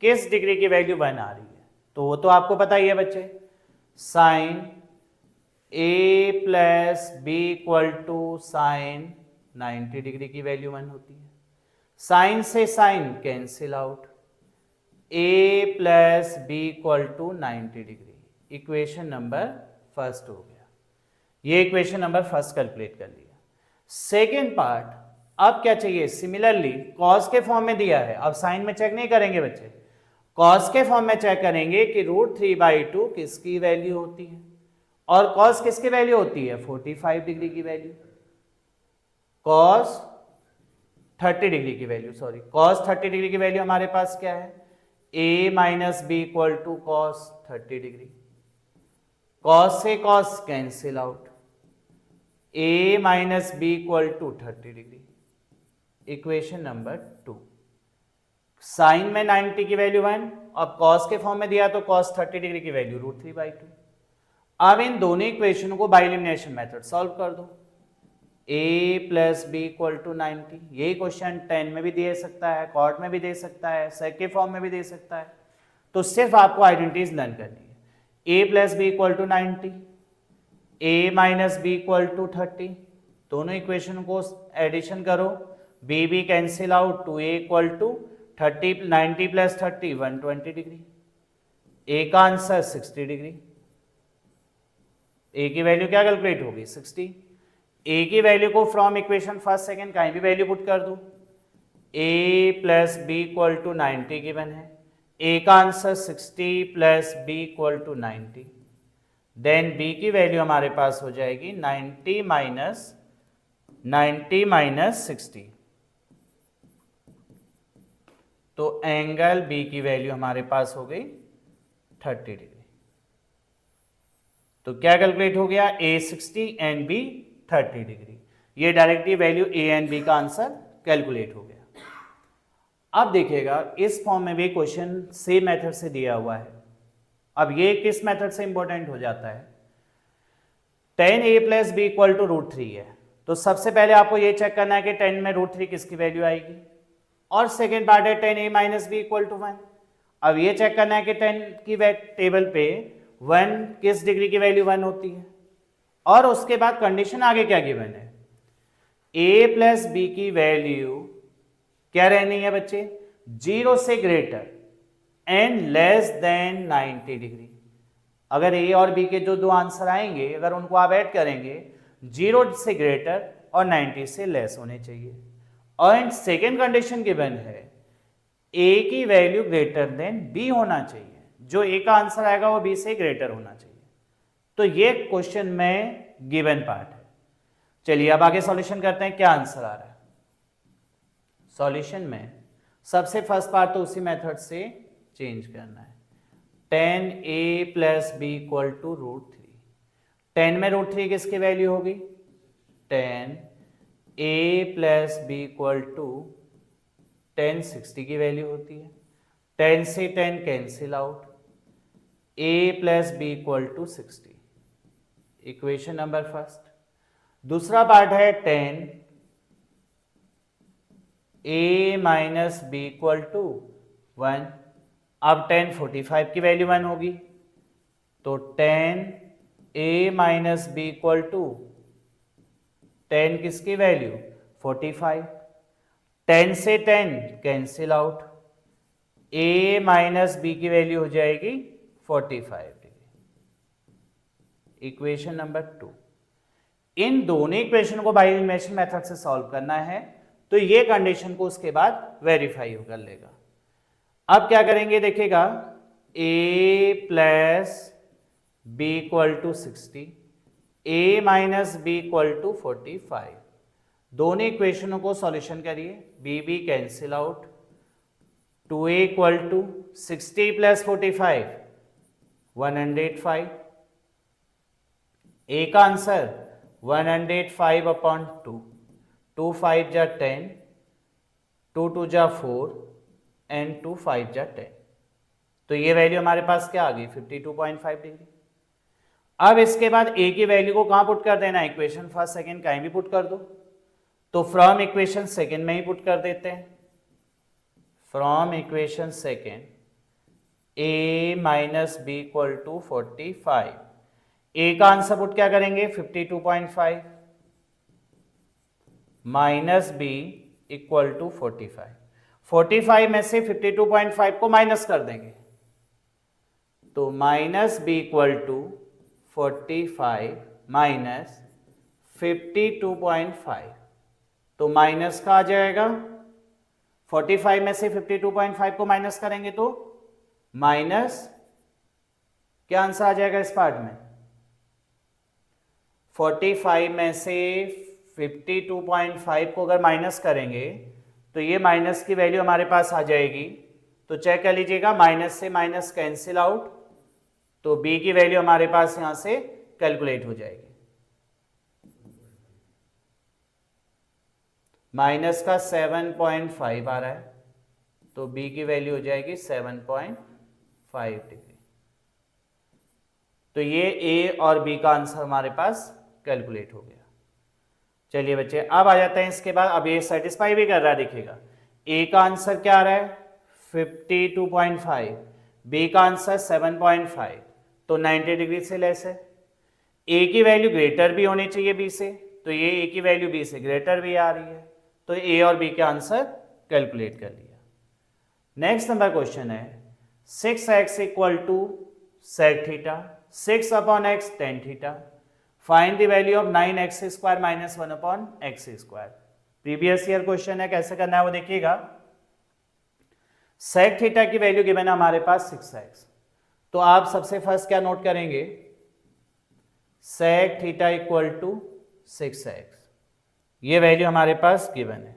किस डिग्री की वैल्यू 1 आ रही है, तो वो तो आपको पता ही है बच्चे, sine a plus B equal to sine 90 degree की वैल्यू 1 होती है। साइन से sine cancel out, a plus B equal to 90 degree, equation number first हो गया। ये इक्वेशन नंबर फर्स्ट कैलकुलेट कर लिया। सेकेंड पार्ट, अब क्या चाहिए, सिमिलरली कॉस के फॉर्म में दिया है, अब साइन में चेक नहीं करेंगे बच्चे, कॉस के फॉर्म में चेक करेंगे कि √3/2 किसकी वैल्यू होती है, और कॉस किसकी वैल्यू होती है, 45 डिग्री की वैल्यू, कॉस 30 डिग्री की वैल्यू, सॉरी कॉस 30 डिग्री की वैल्यू हमारे पास क्या है, a minus B equal to cos 30 degree, cos से cos cancel out, a minus B equal to 30 degree, equation number 2। Sine में 90 की वैल्यू 1 और कॉस के फॉर्म में दिया तो कॉस 30 डिग्री की वैल्यू √3/2। अब इन दोनों इक्वेशन को बाय एलिमिनेशन मेथड सॉल्व कर दो, a plus B equal to 90, यही क्वेश्चन 10 में भी दे सकता है, कॉट में भी दे सकता है, सेक के फॉर्म में भी दे सकता है, तो सिर्फ आपको आइडेंटिटीज लर्न करनी है। a plus B equal to 90, a minus B equal to 30, दोनों इक्वेशन को एडिशन करो, b cancel out, 2a equal to 90 plus 30 120 degree, a का आंसर 60 डिग्री, a की वैल्यू क्या कैलकुलेट होगी 60, a की वैल्यू को फ्रॉम इक्वेशन फर्स्ट सेकंड कहीं भी वैल्यू पुट कर दो, a plus B equal to 90 given है, a का answer 60 plus b equal to 90, then b की वैल्यू हमारे पास हो जाएगी 90 माइनस 60, तो एंगल b की वैल्यू हमारे पास हो गई 30 डिग्री। तो क्या कैलकुलेट हो गया, a 60 एंड b 30 डिग्री, ये directly value a and b का आंसर कैलकुलेट हो गया। अब देखिएगा इस फॉर्म में भी क्वेश्चन सेम मेथड से दिया हुआ है। अब ये किस मेथड से इंपॉर्टेंट हो जाता है, 10a plus B equal to √3 है, तो सबसे पहले आपको ये चेक करना है कि 10 में √3 किसकी वैल्यू आएगी, और सेकेंड पार्ट है 10a minus B equal to 1। अब ये चेक करना है कि 10 की टेबल पे 1 किस डिग्री की वैल्यू 1 होती है, और उसके बाद कंडीशन आगे क्या गिवन है, a प्लस बी की वैल्यू क्या रहनी है बच्चे, 0 से greater and less than 90 degree. अगर a और b के जो दो आंसर आएंगे अगर उनको आप ऐड करेंगे 0 से ग्रेटर और 90 से लेस होने चाहिए, और सेकेंड कंडीशन गिवन है a की वैल्यू ग्रेटर देन b होना चाहिए, जो a का आंसर आएगा वो b से ग्रेटर होना चाहिए। तो ये क्वेश्चन में गिवन पार्ट है। चलिए अब आगे सॉल्यूशन करते हैं, क्या आंसर आ रहा है सॉल्यूशन में। सबसे फर्स्ट पार्ट तो उसी मेथड से चेंज करना है, 10a plus B equal to √3, 10 में √3 किसकी वैल्यू होगी, 10a plus B equal to 10 60 की वैल्यू होती है, 10 से 10 cancel out, a plus B equal to 60, equation number first. दूसरा पार्ट है 10 a minus B equal to 1, अब 10 45 की वैल्यू 1 होगी, तो 10 a minus B equal to 10 किसकी वैल्यू 45, 10 से 10 cancel out, a minus B की वैल्यू हो जाएगी 45 डिग्री, इक्वेशन नंबर 2। इन दोनों इक्वेशन को बाय एलिमिनेशन मेथड से सॉल्व करना है, तो ये कंडीशन को उसके बाद वेरीफाई कर लेगा। अब क्या करेंगे देखिएगा, a plus B equal to 60, a minus B equal to 45, दोनों इक्वेशनों को सॉल्यूशन करिए, b cancel out, 2a equal to 60 plus 45 105, a का आंसर 105 अपॉन 2, 2 5 जा 10, 2 2 जा 4 एंड 2 5 जा 10, तो ये वैल्यू हमारे पास क्या आ गई 52.5 डिग्री। अब इसके बाद a की वैल्यू को कहां पुट कर देना है, इक्वेशन फर्स्ट सेकंड कहीं भी पुट कर दो, तो फ्रॉम इक्वेशन सेकंड में ही पुट कर देते हैं, from equation second a minus B equal to 45, a का आंसर पुट क्या करेंगे 52.5 माइनस बी इक्वल टू 45, 45 में से 52.5 को माइनस कर देंगे, तो minus B equal to 45 minus 52.5, तो माइनस का आ जाएगा, 45 में से 52.5 को माइनस करेंगे तो माइनस क्या आंसर आ जाएगा इस पार्ट में, 45 में से 52.5 को अगर माइनस करेंगे तो ये माइनस की वैल्यू हमारे पास आ जाएगी, तो चेक कर लीजिएगा, माइनस से माइनस कैंसिल आउट, तो b की वैल्यू हमारे पास यहां से कैलकुलेट हो जाएगी, माइनस का 7.5 आ रहा है, तो b की वैल्यू हो जाएगी 7.5 डिग्री। तो ये a और b का आंसर हमारे पास कैलकुलेट हो गया। चलिए बच्चे अब आ जाते हैं इसके बाद, अब ये सेटिस्फाई भी कर रहा है, देखिएगा a का आंसर क्या आ रहा है 52.5, b का आंसर 7.5, तो 90 डिग्री से लेस है, a की वैल्यू ग्रेटर भी होनी चाहिए b से, तो ये a की वैल्यू b से ग्रेटर भी आ रही है, तो a और b के आंसर कैलकुलेट कर लिया। नेक्स्ट नंबर क्वेश्चन है 6x equal to sec theta, 6 upon x tan theta, find the value of 9x square minus 1 upon x square. Previous year question है, कैसे करना है वो देखिएगा। सेक थीटा की वैल्यू गिवन है हमारे पास 6x, तो आप सबसे फर्स्ट क्या नोट करेंगे, sec theta equal to 6x, ये वैल्यू हमारे पास गिवन है,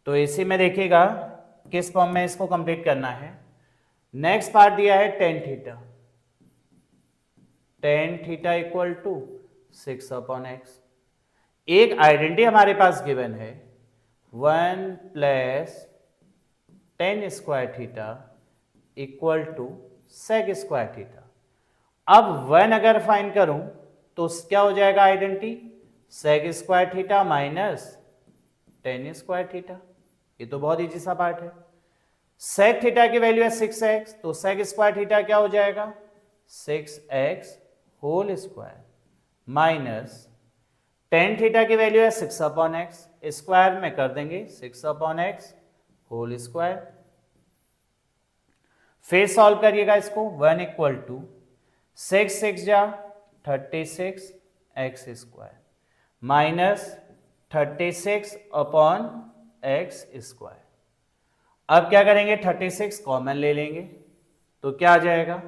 तो इसी में देखिएगा किस फॉर्म में इसको कंप्लीट करना है। नेक्स्ट पार्ट दिया है tan theta, tan theta equal to 6 upon x, एक आइडेंटिटी हमारे पास गिवन है 1 plus tan square theta equal to sec square theta. अब 1 अगर फाइंड करूं तो क्या हो जाएगा identity, sec square theta minus tan square theta, ये तो बहुत इजी सा पार्ट है। सेक थीटा की वैल्यू है 6x, तो सेक स्क्वायर थीटा क्या हो जाएगा 6x whole square minus tan theta की वैल्यू है 6 अपॉन एक्स, स्क्वायर में कर देंगे 6 अपॉन एक्स होल स्क्वायर। फिर सॉल्व करिएगा इसको, 1 इक्वल टू 6 6 जा 36 x square minus 36 upon x square. अब क्या करेंगे 36 कॉमन ले लेंगे, तो क्या आ जाएगा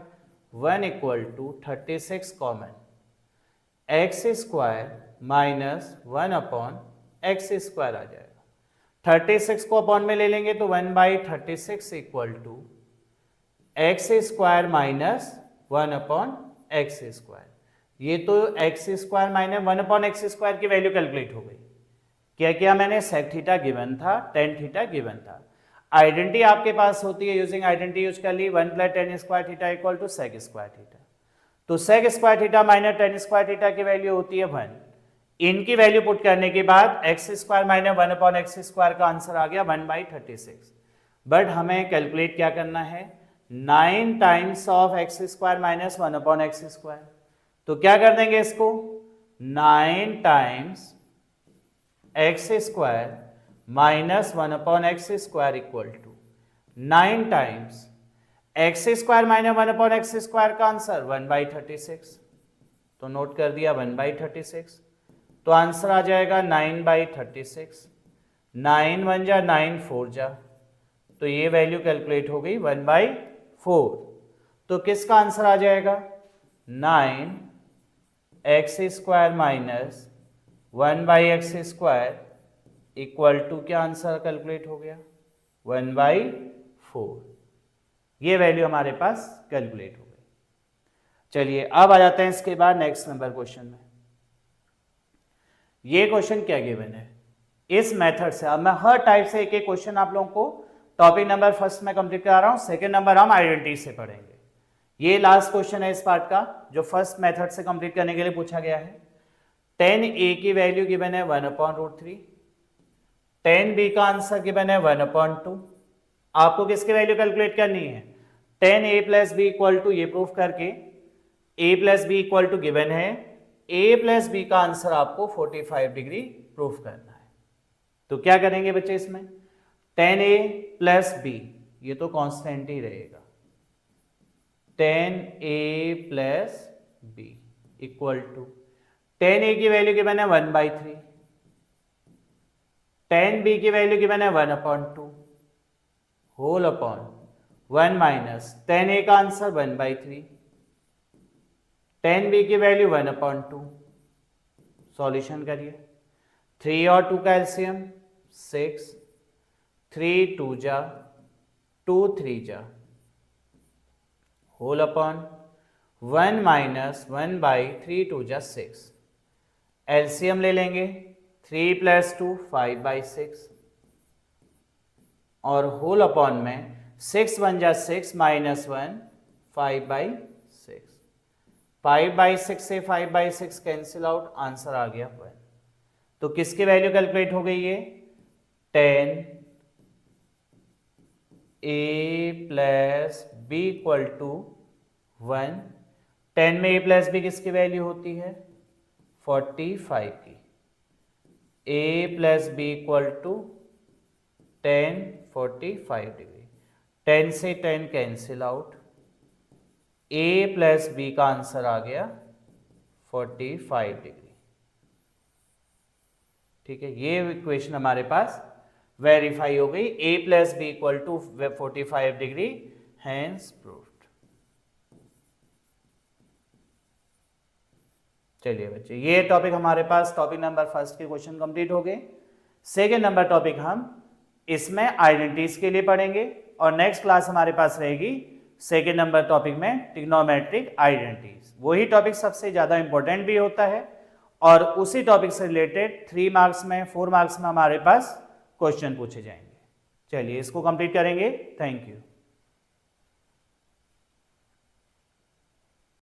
1 equal to 36 common x square minus 1 upon x square आ जाएगा। 36 को अपॉन में ले लेंगे तो 1 by 36 equal to x square minus 1 upon x square. ये तो x square minus 1 upon x square की वैल्यू कैलकुलेट हो गई। क्या किया मैंने, सेक थीटा गिवन था, टेन थीटा गिवन था, आइडेंटिटी आपके पास होती है, यूजिंग आइडेंटिटी यूज कर ली, 1 plus tan square theta equal to sec square theta, तो sec square theta minus tan square theta की वैल्यू होती है 1। इनकी वैल्यू पुट करने के बाद x square minus 1 upon x square का आंसर आ गया 1 बाई 36। बट हमें कैलकुलेट क्या करना है, 9 times of x square minus 1 upon x square, तो क्या कर देंगे इसको 9 times x square minus 1 upon x square equal to 9 times x square minus 1 upon x square का आंसर 1 बाई 36, तो नोट कर दिया 1 बाई 36। तो आंसर आ जाएगा 9/36। 9 1 जा 9 4 जा, तो ये वैल्यू कैलकुलेट हो गई 1/4। तो किसका आंसर आ जाएगा 9x² minus 1/x² equal to क्या आंसर कैलकुलेट हो गया 1/4। ये वैल्यू हमारे पास कैलकुलेट हो गई। चलिए अब आ जाते हैं इसके बाद नेक्स्ट नंबर क्वेश्चन में। ये क्वेश्चन क्या गिवन है इस मेथड से। अब मैं हर टाइप से एक एक क्वेश्चन आप लोगों को टॉपिक नंबर फर्स्ट में कंप्लीट करा रहा हूं, सेकंड नंबर हम आइडेंटिटी से पढ़ेंगे। ये लास्ट क्वेश्चन है इस पार्ट का जो फर्स्ट मेथड से कंप्लीट करने के लिए पूछा गया है। 10a की वैल्यू गिवन है 1/√3, 10b का आंसर गिवन है 1/2। आपको किसकी वैल्यू कैलकुलेट करनी है 10a plus B equal to, ये प्रूफ करके a plus B equal to given है, a प्लस बी का आंसर आपको 45 डिग्री प्रूफ करना है। तो क्या करेंगे बच्चे इसमें 10a प्लस b, ये तो कांस्टेंट ही रहेगा, 10a plus b equal to 10a की वैल्यू गिवन है 1/3, 10b की वैल्यू गिवन है 1/2 होल अपॉन 1 माइनस 10a का आंसर 1/3, 10b की वैल्यू 1/2। सॉल्यूशन करिए, 3 और 2 का एलसीएम 6, 3 2 जा 2 3 जा होल अपॉन 1 माइनस 1/3 2 जा 6। एलसीएम ले लेंगे 3 + 2 5/6 और होल अपॉन में 6 1 जा 6 माइनस 1 5/6। 5/6 से 5/6 कैंसिल आउट, आंसर आ गया 1। तो किसकी वैल्यू कैलकुलेट हो गई है 10a plus b equal to 1। 10 में a प्लस b किसकी वैल्यू होती है 45 की। a plus b equal to 10 45 degree, 10 से 10 cancel out, a plus b का आंसर आ गया 45 डिग्री। ठीक है, ये इक्वेशन हमारे पास वेरीफाई हो गई, a plus B equal to 45 degree, hence proved. चलिए बच्चे, ये टॉपिक हमारे पास टॉपिक नंबर फर्स्ट के क्वेश्चन कंप्लीट हो गए। सेकेंड नंबर टॉपिक हम इसमें आइडेंटिटीज के लिए पढ़ेंगे और नेक्स्ट क्लास हमारे पास रहेगी सेकेंड नंबर टॉपिक में ट्रिग्नोमेट्रिक आइडेंटिटीज। वही टॉपिक सबसे ज्यादा इंपॉर्टेंट भी होता है और उसी टॉपिक से रिलेटेड 3 मार्क्स में 4 मार्क्स में हमारे पास क्वेश्चन पूछे जाएंगे। चलिए इसको कंप्लीट करेंगे। Thank you.